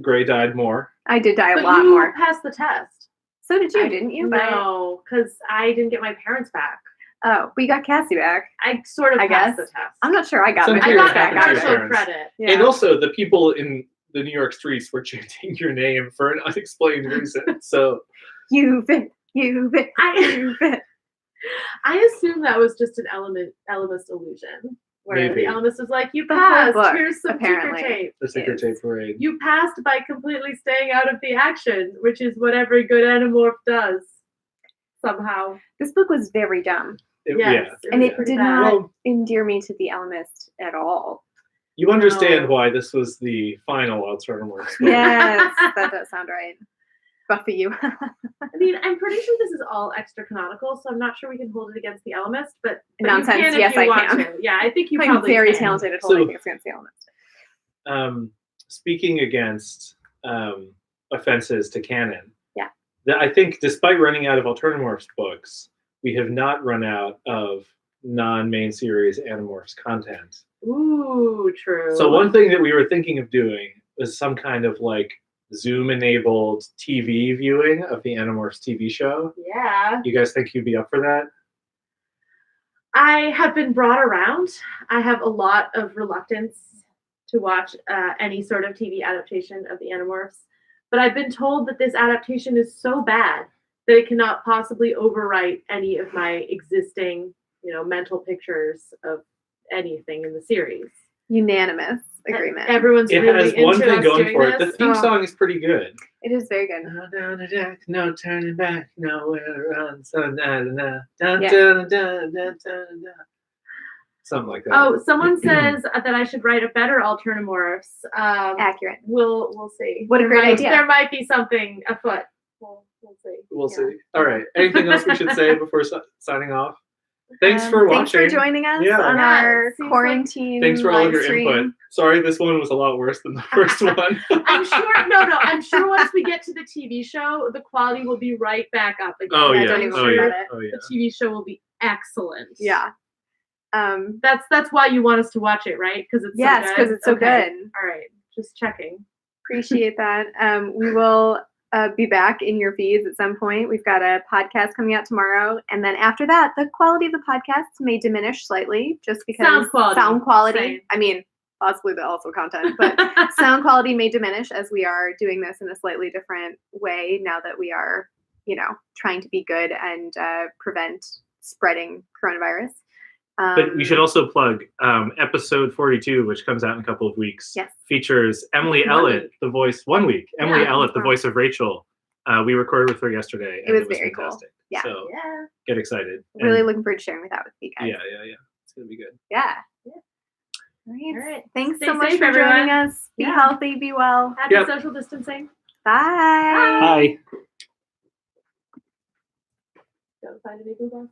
Gray died more. I did die a but lot you more. passed the test. So did you, didn't you? No, because I didn't get my parents back. Oh, we got Cassie back. I sort of I passed guess. the test. I'm not sure I got Some my I parents got parents back. have to either. choose. partial credit. Yeah. And also, the people in the New York streets were chanting your name for an unexplained reason. So, You fit. You fit. You fit. I assume that was just an Elemist illusion, where Maybe. the Elemist is like, "You The whole passed. book, Here's some apparently. ticker tape. the Secret Yes. Tape Parade. You passed by completely staying out of the action, which is what every good Animorph does. Somehow, This book was very dumb, yes, Yeah. and was it pretty did bad. not Well, endear me to the Elemist at all. you understand No. why this was the final Alternamorphs book. Yes, that does sound right. Buffy, you. I mean, I'm pretty sure this is all extra canonical, so I'm not sure we can hold it against the Elemist, but Nonsense, You can if yes, you I want can. to. Yeah, I think you I'm probably very can. talented at holding So- things against the Elemist. Speaking against offenses to canon, Yeah. I think despite running out of Alternamorphs books, we have not run out of non-main series Animorphs content. Ooh, true. So one thing that we were thinking of doing was some kind of like Zoom-enabled TV viewing of the Animorphs TV show. Yeah. You guys think you'd be up for that? I have been brought around. I have a lot of reluctance to watch any sort of TV adaptation of the Animorphs, but I've been told that this adaptation is so bad that it cannot possibly overwrite any of my existing, mental pictures of anything in the series. Unanimous agreement. Everyone's It really has one into thing us going doing for it. this. The theme Oh. song is pretty good. It is very good. No down the jack, no turning back, nowhere to run. So dun, Yeah. dun, dun, dun, dun, dun. Something like that. Oh, someone says that I should write a better Alternamorphs. Accurate. We'll see. What a great idea. There might be something afoot. We'll see. We'll Yeah. see. All right. Anything else we should say before signing off? Thanks for watching. Thanks for joining us Yeah. on Yeah, our it seems quarantine Thanks for all of your live stream. input. Sorry, this one was a lot worse than the first one. I'm sure. No. I'm sure once we get to the TV show, the quality will be right back up again. Oh I yeah. don't even Oh worry yeah. about it. Oh yeah. The TV show will be excellent. Yeah. That's why you want us to watch it, right? Because it's Yes, so good. because it's so Okay. good. All right, just checking. Appreciate that. We will be back in your feeds at some point. We've got a podcast coming out tomorrow, and then after that, the quality of the podcasts may diminish slightly, just because Sound quality. Same. I mean, possibly the also content, but sound quality may diminish as we are doing this in a slightly different way now that we are, trying to be good and prevent spreading coronavirus. But we should also plug episode 42, which comes out in a couple of weeks. Yes. Features Emily 1 Ellett, week. the voice. 1 week. Emily Yeah. Ellett, the voice of Rachel. We recorded with her yesterday. It And was very cool. fantastic. Yeah. So Yeah. get excited. Really And- looking forward to sharing that with you guys. Yeah. It's gonna be good. Yeah. Yeah. All right. All right. Thanks Stay so much safe, for everyone. joining us. Be Yeah. healthy, be well. Happy Yep. social distancing. Bye. Bye. Don't find any Google.